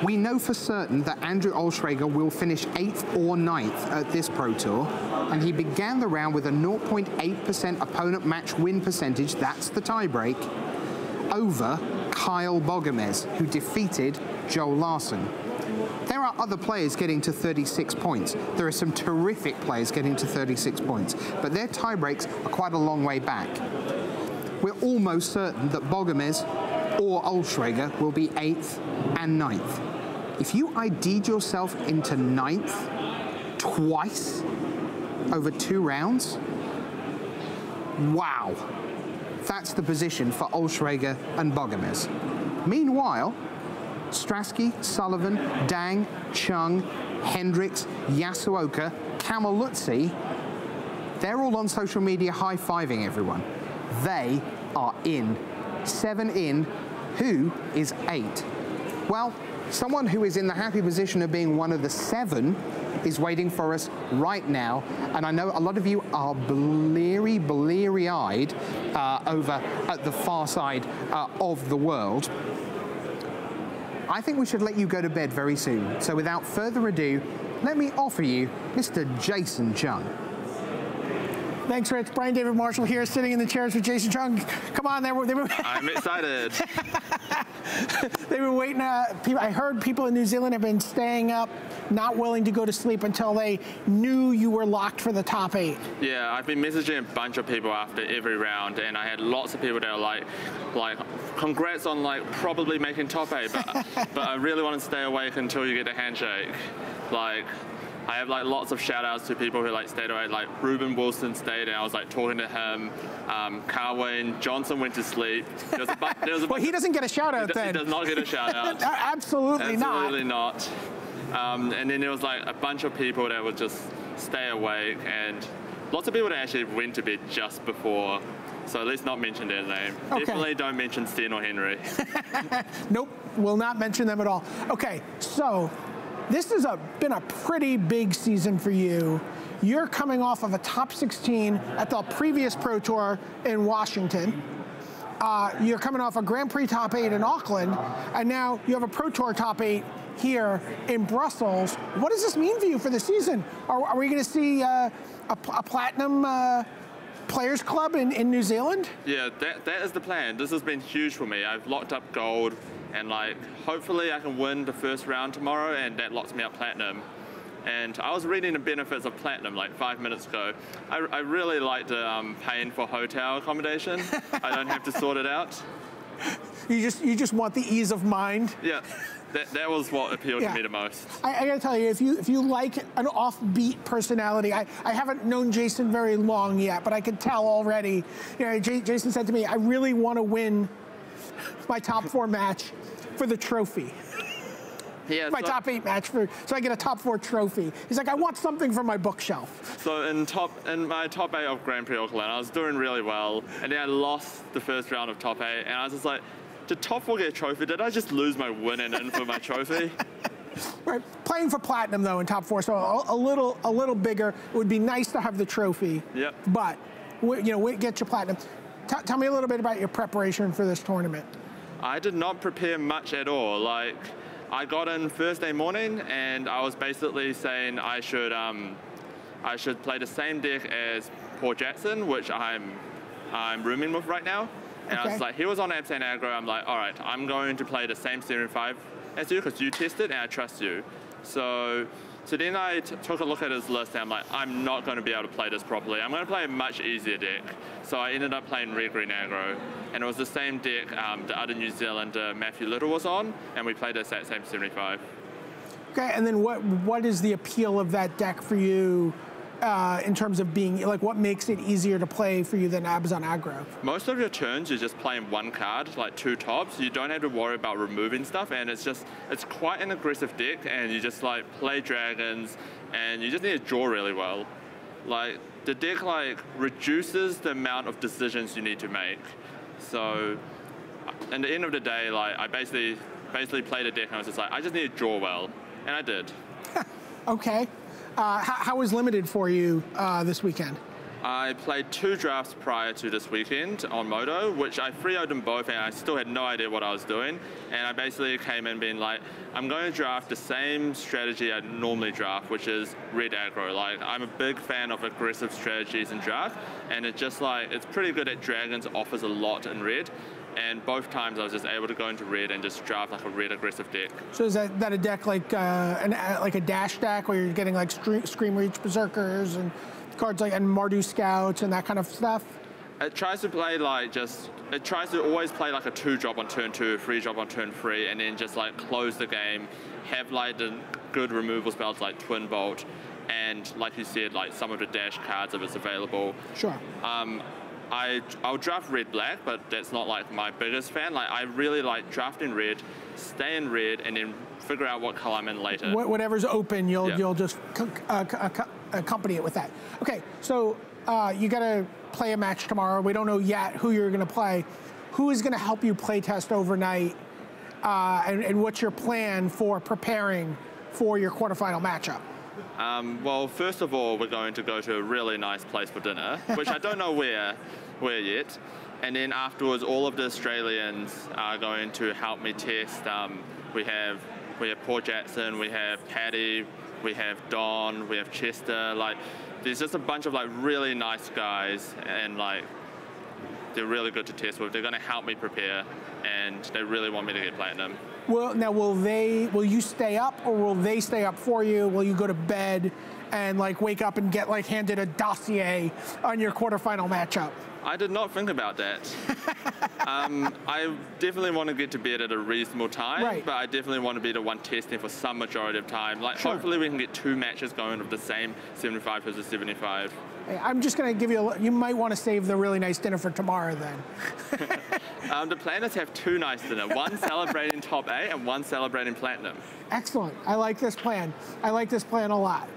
We know for certain that Andrew Olschrager will finish 8th or 9th at this Pro Tour, and he began the round with a 0.8% opponent match win percentage, that's the tiebreak, over Kyle Bogomez, who defeated Joel Larson. There are other players getting to 36 points. There are some terrific players getting to 36 points, but their tiebreaks are quite a long way back. We're almost certain that Bogomez or Olschrager will be 8th and 9th. If you ID'd yourself into 9th twice over 2 rounds, wow. That's the position for Olschrager and Bogomez. Meanwhile, Strasky, Sullivan, Dang, Chung, Hendricks, Yasooka, Camelluzzi, they're all on social media high-fiving everyone. They are in. 7 in. Who is 8? Well, someone who is in the happy position of being one of the 7 is waiting for us right now. And I know a lot of you are bleary-eyed over at the far side of the world. I think we should let you go to bed very soon. So without further ado, let me offer you Mr. Jason Chung. Thanks, Rich. Brian David Marshall here, sitting in the chairs with Jason Chung. Come on, they were I'm excited. They've been waiting. I heard people in New Zealand have been staying up, not willing to go to sleep until they knew you were locked for the top 8. Yeah, I've been messaging a bunch of people after every round, and I had lots of people that are like, congrats on probably making top 8, but I really want to stay awake until you get a handshake. I have lots of shout outs to people who stayed away, Ruben Wilson stayed and I was talking to him. Carl Wayne Johnson went to sleep. Well, he doesn't get a shout out then. He does not get a shout out. Absolutely not. Absolutely not. And then there was a bunch of people that would just stay awake, and lots of people that actually went to bed just before. So let's not mention their name. Okay. Definitely don't mention Sten or Henry. Nope, will not mention them at all. Okay, so This has been a pretty big season for you. You're coming off of a top 16 at the previous Pro Tour in Washington. You're coming off a Grand Prix top 8 in Auckland, and now you have a Pro Tour top 8 here in Brussels. What does this mean for you for the season? Are we going to see a platinum Players Club in New Zealand? Yeah, that is the plan. This has been huge for me. I've locked up gold, and like hopefully I can win the first round tomorrow, and that locks me up platinum. And I was reading the benefits of platinum like 5 minutes ago. I really like the paying for hotel accommodation. I don't have to sort it out. You just want the ease of mind. Yeah, that was what appealed to me the most. I gotta tell you, if you like an offbeat personality, I haven't known Jason very long yet, but I could tell already. You know, Jason said to me, I really want to win my top 4 match for the trophy. Yeah, my top 8 match so I get a top 4 trophy. He's like, I want something from my bookshelf. So in my top 8 of Grand Prix Auckland, I was doing really well, and then I lost the first round of top 8, and I was just like, did top 4 get a trophy? Did I just lose my win and in for my trophy? Right, playing for platinum though in top 4, so a little bigger. It would be nice to have the trophy. Yep. But get your platinum. Tell me a little bit about your preparation for this tournament. I did not prepare much at all. Like, I got in Thursday morning, and I was basically saying I should play the same deck as Paul Jackson, which I'm rooming with right now. And I was like, he was on Absent Aggro. I'm like, all right, I'm going to play the same 75 as you because you tested and I trust you. So then I took a look at his list, and I'm like, I'm not going to be able to play this properly. I'm going to play a much easier deck. So I ended up playing Red Green Aggro, and it was the same deck the other New Zealander Matthew Little was on, and we played this at same 75. Okay, and then what is the appeal of that deck for you in terms of being, like, what makes it easier to play for you than Abs on Aggro? Most of your turns, you're just playing one card, like 2 tops. You don't have to worry about removing stuff, and it's quite an aggressive deck, and you just like play dragons, and you just need to draw really well. Like, the deck like reduces the amount of decisions you need to make. So, at the end of the day, like I basically played a deck, and I was just like, I just need to draw well, and I did. Okay. How was Limited for you this weekend? I played 2 drafts prior to this weekend on Moto, which I 3-0'd them both, and I still had no idea what I was doing. And I basically came in being like, I'm going to draft the same strategy I normally draft, which is red aggro. Like, I'm a big fan of aggressive strategies in draft, and it's pretty good at dragons, offers a lot in red. And both times I was just able to go into red and just draft like a red aggressive deck. So is that a deck like a dash deck where you're getting like Scream Reach Berserkers and cards like and Mardu Scouts and that kind of stuff? It tries to play it tries to always play like a 2-drop on turn 2, 3-drop on turn 3, and then just like close the game, have like the good removal spells like Twin Bolt, and like you said, like some of the dash cards if it's available. Sure. I'll draft red-black, but that's not like my biggest fan. Like, I really like drafting red, stay in red, and then figure out what color I'm in later. Whatever's open, you'll just accompany it with that. Okay, so you got to play a match tomorrow. We don't know yet who you're going to play. Who is going to help you play test overnight, and what's your plan for preparing for your quarterfinal matchup? Well, first of all, we're going to go to a really nice place for dinner, which I don't know where yet. And then afterwards, all of the Australians are going to help me test. We have Paul Jackson, we have Paddy, we have Don, we have Chester. Like, there's just a bunch of like really nice guys, and like they're really good to test with. They're going to help me prepare, and they really want me to get platinum. Well, now will you stay up, or will they stay up for you? Will you go to bed and like wake up and get like handed a dossier on your quarterfinal matchup? I did not think about that. I definitely want to get to bed at a reasonable time, but I definitely want to be the one testing for some majority of time. Like, hopefully we can get 2 matches going with the same 75 versus 75. I'm just going to give you you might want to save the really nice dinner for tomorrow then. The plan is to have 2 nice dinners, one celebrating top 8 and one celebrating platinum. Excellent. I like this plan. I like this plan a lot.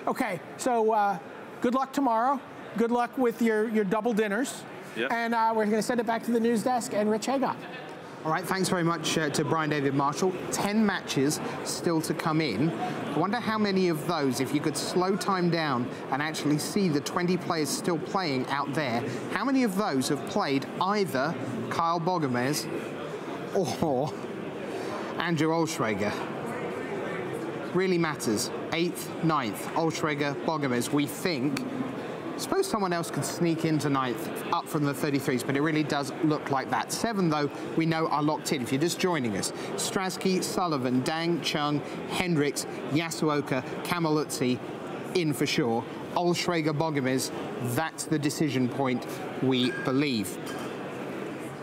Okay, so good luck tomorrow. Good luck with your double dinners. Yep. And we're going to send it back to the news desk and Rich Hagoff. All right, thanks very much to Brian David Marshall. 10 matches still to come in. I wonder how many of those, if you could slow time down and actually see the 20 players still playing out there, how many of those have played either Kyle Bogomez or Andrew Olschrager? Really matters. 8th, 9th, Olschrager, Bogomez, we think. I suppose someone else could sneak into 9th up from the 33s, but it really does look like that. 7, though, we know are locked in. If you're just joining us, Strasky, Sullivan, Dang, Chung, Hendricks, Yasooka, Camiluzzi in for sure. Olschrager, Bogomez, that's the decision point, we believe.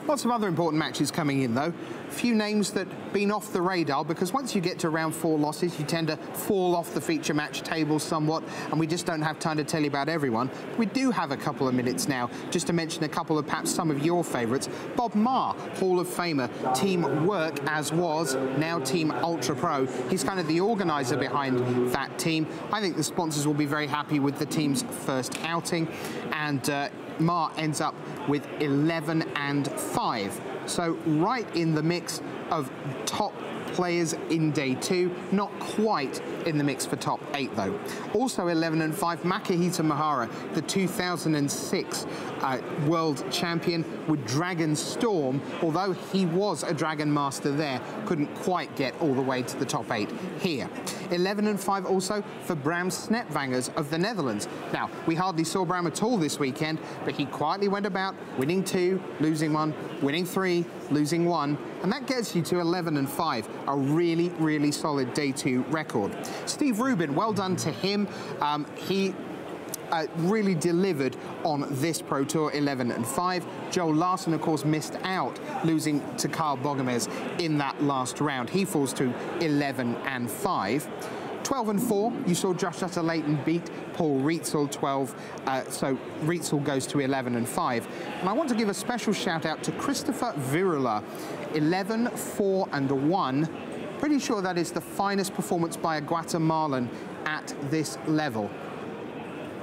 Lots of other important matches coming in, though. A few names that have been off the radar, because once you get to round 4 losses, you tend to fall off the feature match table somewhat, and we just don't have time to tell you about everyone. We do have a couple of minutes now, just to mention a couple of perhaps some of your favourites. Bob Marr, Hall of Famer, Team Work as was, now Team Ultra Pro. He's kind of the organiser behind that team. I think the sponsors will be very happy with the team's first outing, and Marr ends up with 11 and 5. So right in the mix of top players in day 2, not quite in the mix for top 8 though. Also 11 and 5, Makihito Mihara, the 2006 world champion with Dragon Storm, although he was a Dragon Master there, couldn't quite get all the way to the top 8 here. 11 and 5 also for Bram Snepvangers of the Netherlands. Now, we hardly saw Bram at all this weekend, but he quietly went about winning 2, losing 1, winning 3, losing 1, and that gets you to 11 and 5, a really, really solid day 2 record. Steve Rubin, well done to him. He really delivered on this Pro Tour, 11 and 5. Joel Larson, of course, missed out, losing to Kyle Bogomez in that last round. He falls to 11 and 5. 12 and 4, you saw Josh Sutter-Layton beat Paul Rietzel 12, so Rietzel goes to 11 and 5. And I want to give a special shout out to Christopher Virula, 11, 4 and 1. Pretty sure that is the finest performance by a Guatemalan at this level.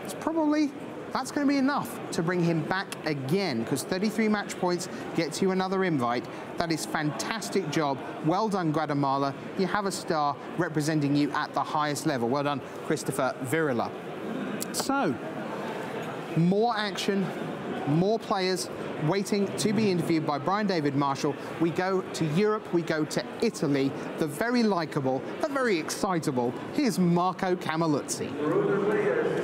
It's probably, that's going to be enough to bring him back again, because 33 match points gets you another invite. That is fantastic job. Well done, Guatemala. You have a star representing you at the highest level. Well done, Christopher Virula. So, more action, more players waiting to be interviewed by Brian David Marshall. We go to Europe, we go to Italy. The very likeable, the very excitable, here's Marco Camiluzzi.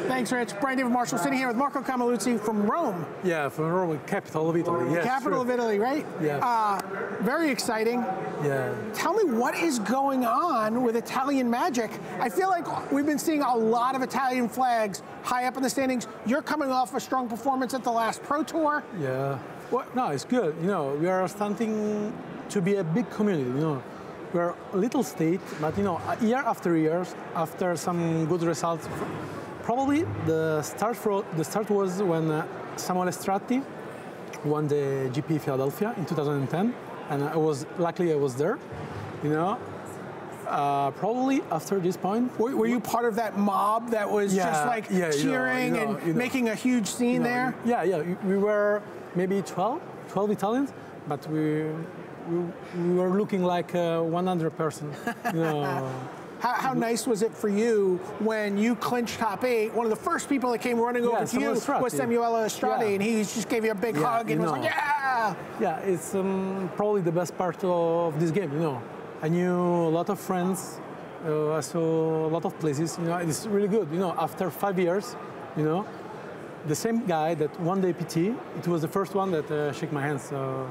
Thanks, Rich. Brian David Marshall sitting here with Marco Camiluzzi from Rome. Yeah, from Rome, capital of Italy. Yes, capital of Italy, right? Yeah. Very exciting. Yeah. Tell me, what is going on with Italian Magic? I feel like we've been seeing a lot of Italian flags high up in the standings. You're coming off a strong performance at the last Pro Tour. Yeah. What? No, it's good. You know, we are starting to be a big community. You know, we're a little state, but you know, year after year, after some good results. Probably the start was when Samuele Stratti won the GP Philadelphia in 2010, and I was there. You know, probably after this point. Were you part of that mob that was just like cheering and making a huge scene there? Yeah. We were maybe 12 Italians, but we were looking like 100 person. You know. How nice was it for you when you clinched top 8? One of the first people that came running over to you was Samuele Stratti, and he just gave you a big hug and was like, yeah! Yeah, it's probably the best part of this game, you know. I knew a lot of friends, I saw a lot of places, you know, it's really good. You know, after 5 years, you know, the same guy that won the APT, it was the first one that shook my hand, so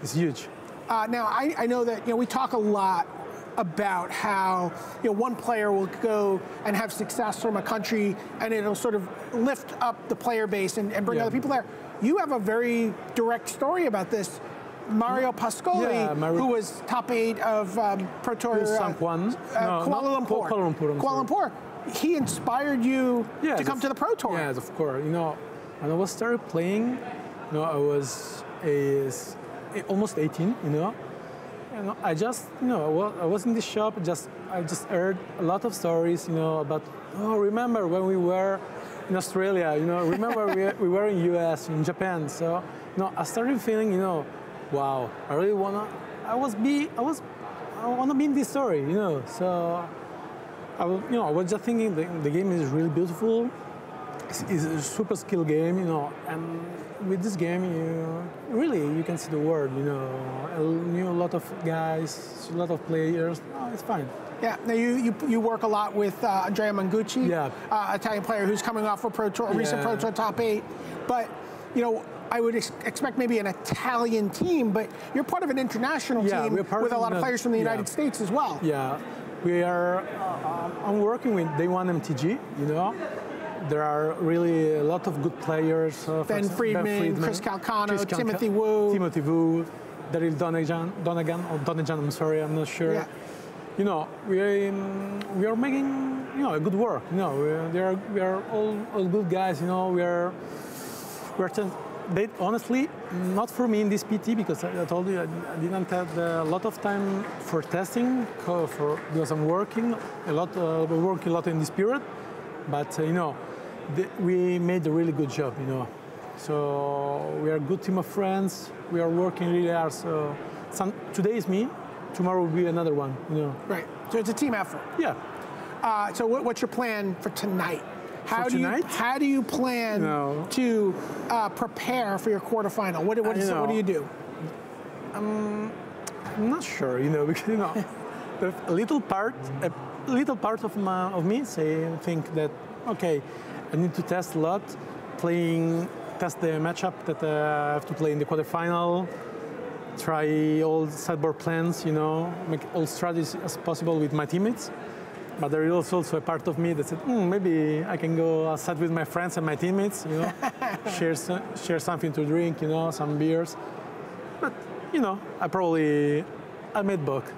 it's huge. Now, I know that, you know, we talk a lot about how, you know, one player will go and have success from a country and it'll sort of lift up the player base and bring other people there. You have a very direct story about this. Mario Pascoli, who was top 8 of Pro Tour Kuala Lumpur. He inspired you to come to the Pro Tour. Yes, of course. You know, when I was started playing, you know, I was almost 18, you know. And I just, you know, I was in the shop. I just heard a lot of stories, you know, about. Oh, remember when we were in Australia? You know, remember we were in US, in Japan. So, you know, I started feeling, you know, Wow, I really wanna. I wanna be in this story, you know. So, I was just thinking the game is really beautiful. It's a super skill game, you know, and with this game, you can see the world, you know. I knew a lot of guys, a lot of players. Oh, it's fine. Yeah, now you work a lot with Andrea Mangucci, yeah. Italian player who's coming off a recent Pro Tour top 8. But, you know, I would expect maybe an Italian team, but you're part of an international team with a lot of players from the United States as well. Yeah, we are. I'm working with Day One MTG, you know. There are really a lot of good players. Ben Friedman, Chris Calcano, Timothy Wu. Daryl Donegan, I'm sorry, I'm not sure. Yeah. You know, we are making, you know, a good work. You know, we are all good guys. You know, they honestly not for me in this PT, because I told you I didn't have a lot of time for testing because I'm working a lot. We work a lot in this period, but you know, we made a really good job. You know, so we are a good team of friends. We are working really hard. So today is me. Tomorrow will be another one, you know. Right. So it's a team effort. Yeah. So what's your plan for tonight? How do you plan to prepare for your quarterfinal? What do you do? I'm not sure, you know, because you know, a little part of me think that okay, I need to test a lot, test the matchup that I have to play in the quarterfinal. Try all sideboard plans, you know, make all strategies as possible with my teammates. But there is also a part of me that said, maybe I can go outside with my friends and my teammates, you know, share something to drink, you know, some beers. But, you know, I made both,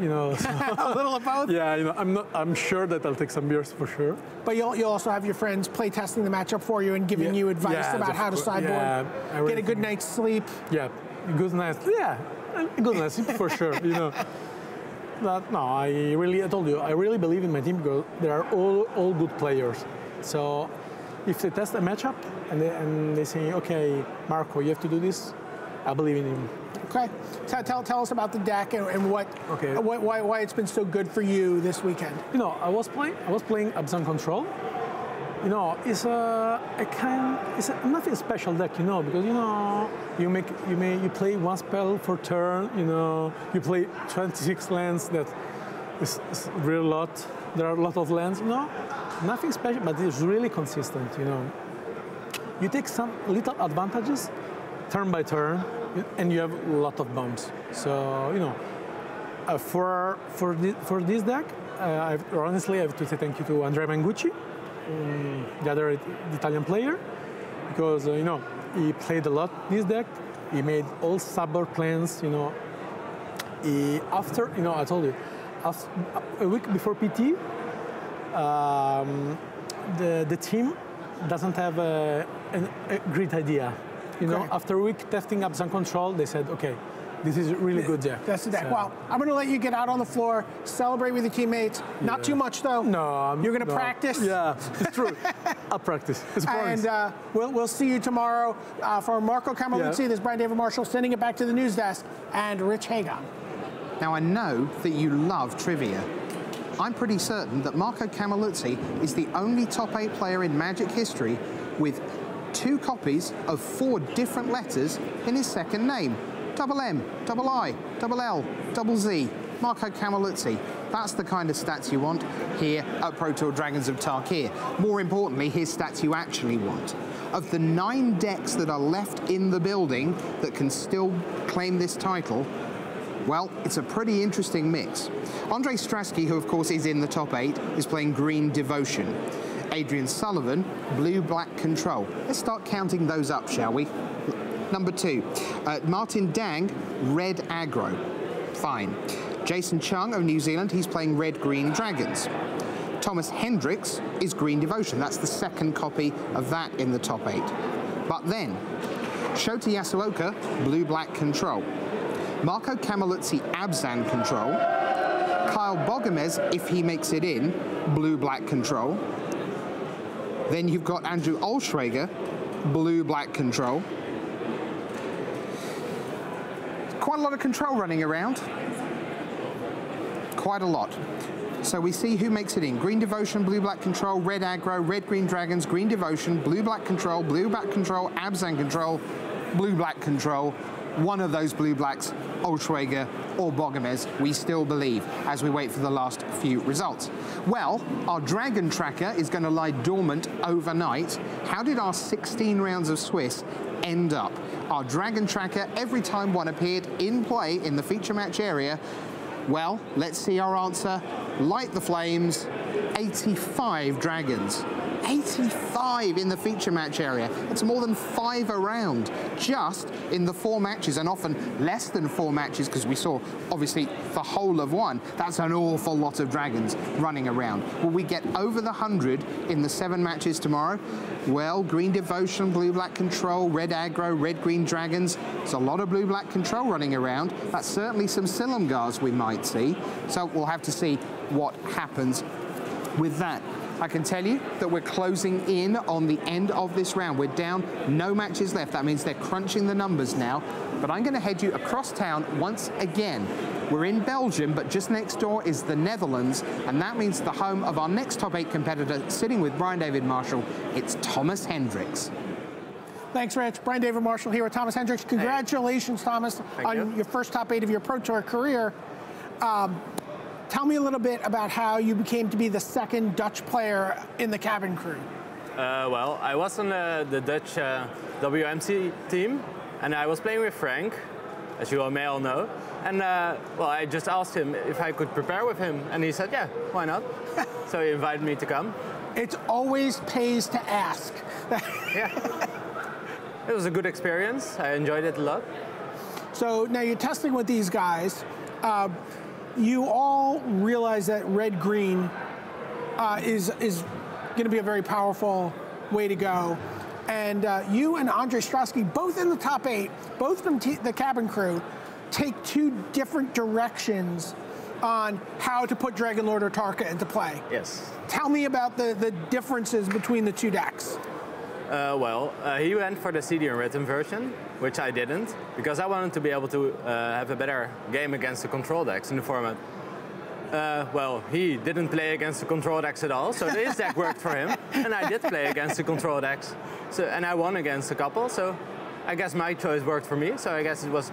you know. So. A little of both? Yeah, you know, I'm sure that I'll take some beers for sure. But you'll also have your friends play testing the matchup for you and giving you advice about how to sideboard, get a good night's sleep. Yeah. Good night, good night for sure. You know, but no, I told you, I really believe in my team because they are all good players. So if they test a matchup and they say, okay, Marco, you have to do this, I believe in him. Okay, tell us about the deck and why it's been so good for you this weekend. You know, I was playing Absent Control. You know, it's nothing special deck, you know, because you know you play one spell for turn, you know, you play 26 lands. That is really a lot. There are a lot of lands, you know, nothing special, but it's really consistent, you know. You take some little advantages, turn by turn, and you have a lot of bombs. So you know, for this deck, honestly, I have to say thank you to Andrea Mangucci. The other Italian player, because you know, he played a lot this deck. He made all sideboard plans, you know. After, you know, I told you, after, a week before PT, the team doesn't have a great idea. You know, after a week testing Absent Control, they said, okay, this is really good deck. That's the deck. So. Well, I'm going to let you get out on the floor, celebrate with your teammates. Not too much, though. No. You're going to practice? Yeah, it's true. I'll practice. It's and we'll see you tomorrow. For Marco Camiluzzi, this is Brian David Marshall, sending it back to the news desk, and Rich Hagon. Now, I know that you love trivia. I'm pretty certain that Marco Camiluzzi is the only top 8 player in Magic history with 2 copies of 4 different letters in his second name. Double M, double I, double L, double Z. Marco Camiluzzi. That's the kind of stats you want here at Pro Tour Dragons of Tarkir. More importantly, here's stats you actually want. Of the 9 decks that are left in the building that can still claim this title, well, it's a pretty interesting mix. Andre Strasky, who of course is in the top 8, is playing Green Devotion. Adrian Sullivan, Blue-Black Control. Let's start counting those up, shall we? Number 2, Martin Dang, Red Aggro. Fine. Jason Chung of New Zealand, he's playing Red-Green Dragons. Thomas Hendricks is Green Devotion. That's the second copy of that in the top 8. But then, Shota Yasooka, Blue-Black Control. Marco Camiluzzi, Abzan Control. Kyle Bogomez, if he makes it in, Blue-Black Control. Then you've got Andrew Olschrager, Blue-Black Control. quite a lot of control running around. Quite a lot. So we see who makes it in. Green Devotion, Blue-Black Control, Red Aggro, Red-Green Dragons, Green Devotion, Blue-Black Control, Blue-Black Control, Abzan Control, Blue-Black Control. One of those Blue-Blacks, Olschwager or Bogomez, we still believe, as we wait for the last few results. Well, our Dragon Tracker is going to lie dormant overnight. How did our 16 rounds of Swiss end up? Our Dragon Tracker, every time one appeared in play in the feature match area, well, let's see our answer. Light the flames, 85 dragons. 85 in the feature match area. It's more than 5 a round, just in the 4 matches, and often less than 4 matches, because we saw, obviously, the whole of one. That's an awful lot of dragons running around. Will we get over the 100 in the 7 matches tomorrow? Well, Green Devotion, Blue-Black Control, Red Aggro, Red-Green Dragons. It's a lot of Blue-Black Control running around. That's certainly some Silumgars we might see. So we'll have to see what happens with that. I can tell you that we're closing in on the end of this round. We're down, no matches left. That means they're crunching the numbers now. But I'm going to head you across town once again. We're in Belgium, but just next door is the Netherlands, and that means the home of our next top 8 competitor, sitting with Brian David Marshall. It's Thomas Hendricks. Thanks, Rich. Brian David Marshall here with Thomas Hendricks. Congratulations, Thomas, on your first top 8 of your Pro Tour career. Tell me a little bit about how you became to be the second Dutch player in the cabin crew. Well, I was on the Dutch WMC team, and I was playing with Frank, as you all may all know. And well, I just asked him if I could prepare with him, and he said, yeah, why not? So he invited me to come. It always pays to ask. Yeah. It was a good experience. I enjoyed it a lot. So now you're testing with these guys. You all realize that red-green is going to be a very powerful way to go. And you and Andre Strasky, both in the top 8, both from the cabin crew, take 2 different directions on how to put Dragon Lord or Tarka into play. Yes. Tell me about the differences between the 2 decks. Well, he went for the CD and written version, which I didn't, because I wanted to be able to have a better game against the control decks in the format. Well, he didn't play against the control decks at all, so his deck worked for him, and I did play against the control decks, and I won against a couple, so I guess my choice worked for me, so I guess it was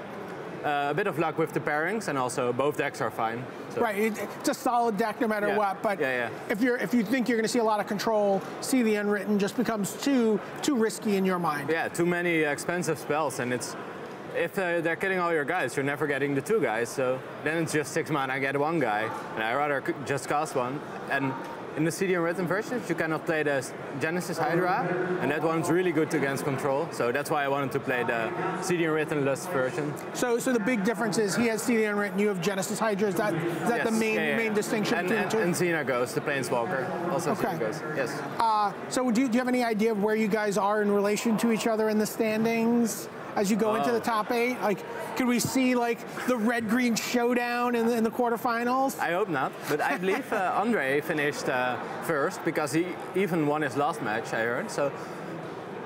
a bit of luck with the pairings, and also both decks are fine. So. Right, it's a solid deck no matter what. But if you think you're going to see a lot of control, see the unwritten just becomes too risky in your mind. Yeah, too many expensive spells, and it's if they're killing all your guys, you're never getting the 2 guys. So then it's just 6 mana, I get 1 guy, and I rather just cast 1. And in the CD and written versions, you cannot play the Genesis Hydra, and that one's really good against control. So that's why I wanted to play the CD and written list version. So the big difference is he has CD unwritten, you have Genesis Hydra. Is that yes, the main distinction between the 2? And Xena Ghost, the Planeswalker, also Xena Ghost. Yes. So do you have any idea of where you guys are in relation to each other in the standings as you go into the top 8? Like, could we see like the red-green showdown in the quarterfinals? I hope not, but I believe Andre finished first because he even won his last match, I heard. So,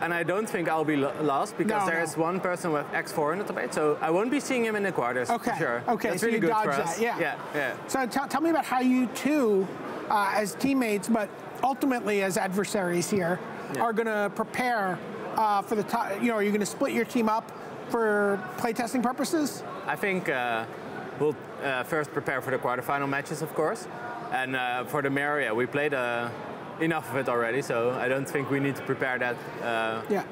and I don't think I'll be last because there is one person with X4 in the top 8, so I won't be seeing him in the quarters. Okay. For sure. Okay. That's so really you good dodge for us. that. Yeah. Yeah. So tell me about how you two, as teammates, but ultimately as adversaries here, are going to prepare for the top. Are you going to split your team up for playtesting purposes? I think we'll first prepare for the quarterfinal matches, of course. And for the mirror, we played enough of it already, so I don't think we need to prepare that.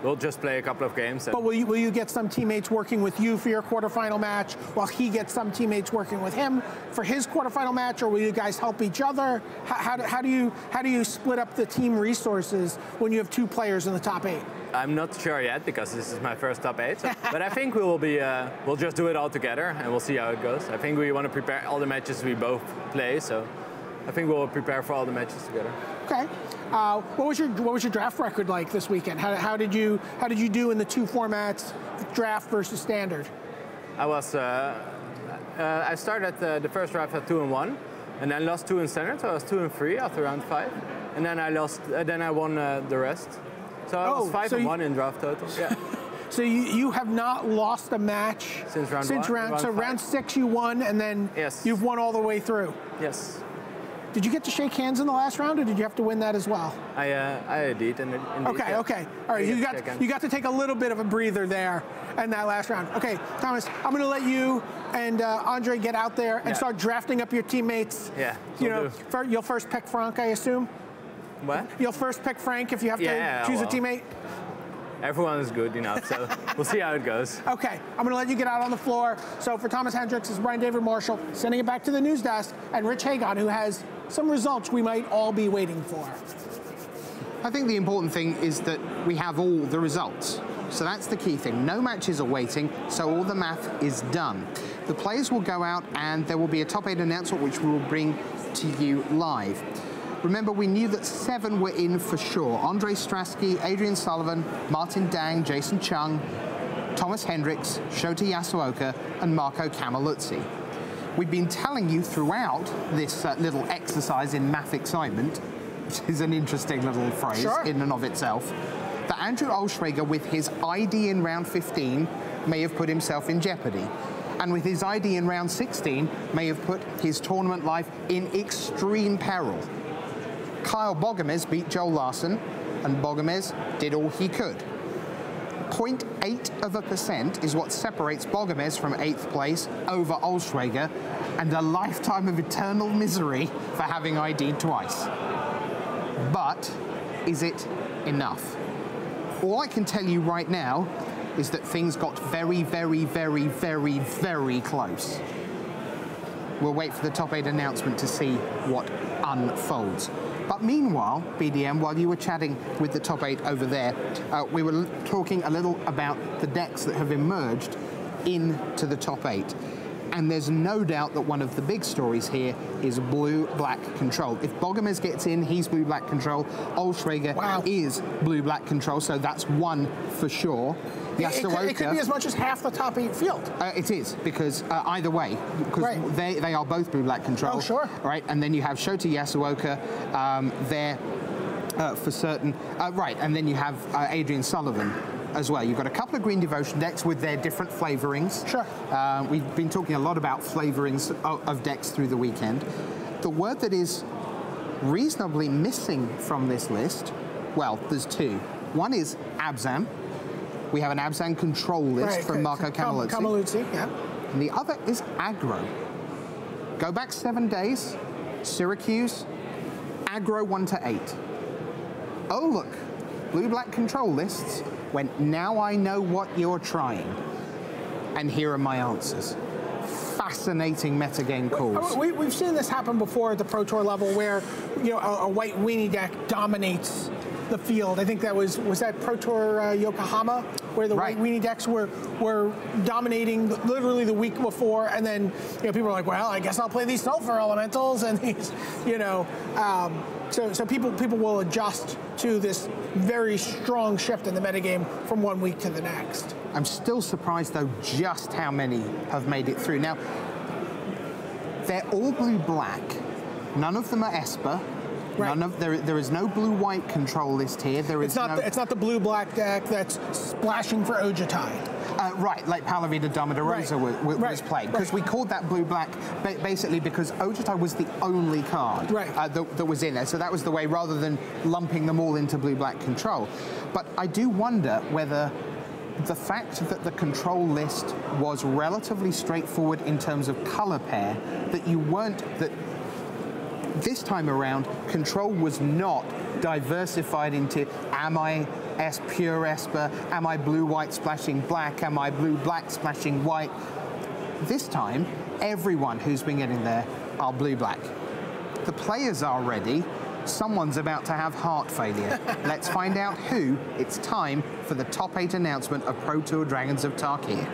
We'll just play a couple of games. But will you get some teammates working with you for your quarterfinal match, while he gets some teammates working with him for his quarterfinal match, or will you guys help each other? How do you split up the team resources when you have 2 players in the top 8? I'm not sure yet because this is my first top 8, but I think we will be. We'll just do it all together and we'll see how it goes. I think we want to prepare all the matches we both play, so I think we'll prepare for all the matches together. Okay. What was your draft record like this weekend? How did you do in the 2 formats, draft versus standard? I was. I started the first draft at 2-1, and then lost 2 in standard. So I was 2-3 after round 5, and then I lost. Then I won the rest. So I was 5-1 in draft total. Yeah. So you have not lost a match since round so round 6 you won, and then you've won all the way through. Yes. Did you get to shake hands in the last round, or did you have to win that as well? I did. Okay. All right, you got to take a little bit of a breather there in that last round. Okay, Thomas, I'm going to let you and Andre get out there and start drafting up your teammates. Yeah. You'll first pick Frank, I assume. What? You'll first pick Frank if you have to choose a teammate. Everyone is good enough, so we'll see how it goes. Okay, I'm going to let you get out on the floor. So for Thomas Hendricks, it's Brian David Marshall, sending it back to the news desk, and Rich Hagon, who has some results we might all be waiting for. I think the important thing is that we have all the results. So that's the key thing. No matches are waiting, so all the math is done. The players will go out and there will be a top 8 announcement which we will bring to you live. Remember, we knew that 7 were in for sure. Andre Strasky, Adrian Sullivan, Martin Dang, Jason Chung, Thomas Hendricks, Shota Yasooka, and Marco Camiluzzi. We've been telling you throughout this little exercise in math excitement, which is an interesting little phrase in and of itself, that Andrew Olschrager, with his ID in round 15, may have put himself in jeopardy. And with his ID in round 16, may have put his tournament life in extreme peril. Kyle Bogomez beat Joel Larson, and Bogomez did all he could. 0.8% is what separates Bogomez from 8th place over Olschrager, and a lifetime of eternal misery for having ID'd twice. But is it enough? All I can tell you right now is that things got very, very, very, very, very close. We'll wait for the top 8 announcement to see what unfolds. But meanwhile, BDM, while you were chatting with the top 8 over there, we were talking a little about the decks that have emerged into the top 8. And there's no doubt that one of the big stories here is blue-black control. If Bogomez gets in, he's blue-black control. Olschrager is blue-black control, so that's one for sure. It could be as much as half the top 8 field. It is, because either way, because they are both blue-black control. Oh, sure. Right, and then you have Shota Yasooka there for certain. Right, and then you have Adrian Sullivan as well. You've got a couple of Green Devotion decks with their different flavorings. Sure. We've been talking a lot about flavorings of decks through the weekend. The word that is reasonably missing from this list, well, there's 2. One is Abzan. We have an Abzan control list from Marco Camiluzzi. And the other is aggro. Go back 7 days, Syracuse, aggro 1 to 8. Oh, look, blue-black control lists went, now I know what you're trying. And here are my answers. Fascinating metagame calls. We've seen this happen before at the Pro Tour level where a white weenie deck dominates the field. I think that was that Pro Tour Yokohama, where the white weenie decks were dominating literally the week before, and then people were like, well, I guess I'll play these sulfur elementals and these, so people will adjust to this very strong shift in the metagame from one week to the next. I'm still surprised though just how many have made it through. Now, they're all blue-black. None of them are Esper. Right. There is no blue-white control list here. It's not the blue-black deck that's splashing for Ojutai. Right, like Palavida Domidarosa was played. Because we called that blue-black basically because Ojutai was the only card that was in there. So that was the way, rather than lumping them all into blue-black control. But I do wonder whether the fact that the control list was relatively straightforward in terms of color pair, that this time around, control was not diversified into, am I pure Esper, am I blue-white splashing black, am I blue-black splashing white? This time, everyone who's been getting there are blue-black. The players are ready. Someone's about to have heart failure. Let's find out who. It's time for the top 8 announcement of Pro Tour Dragons of Tarkir.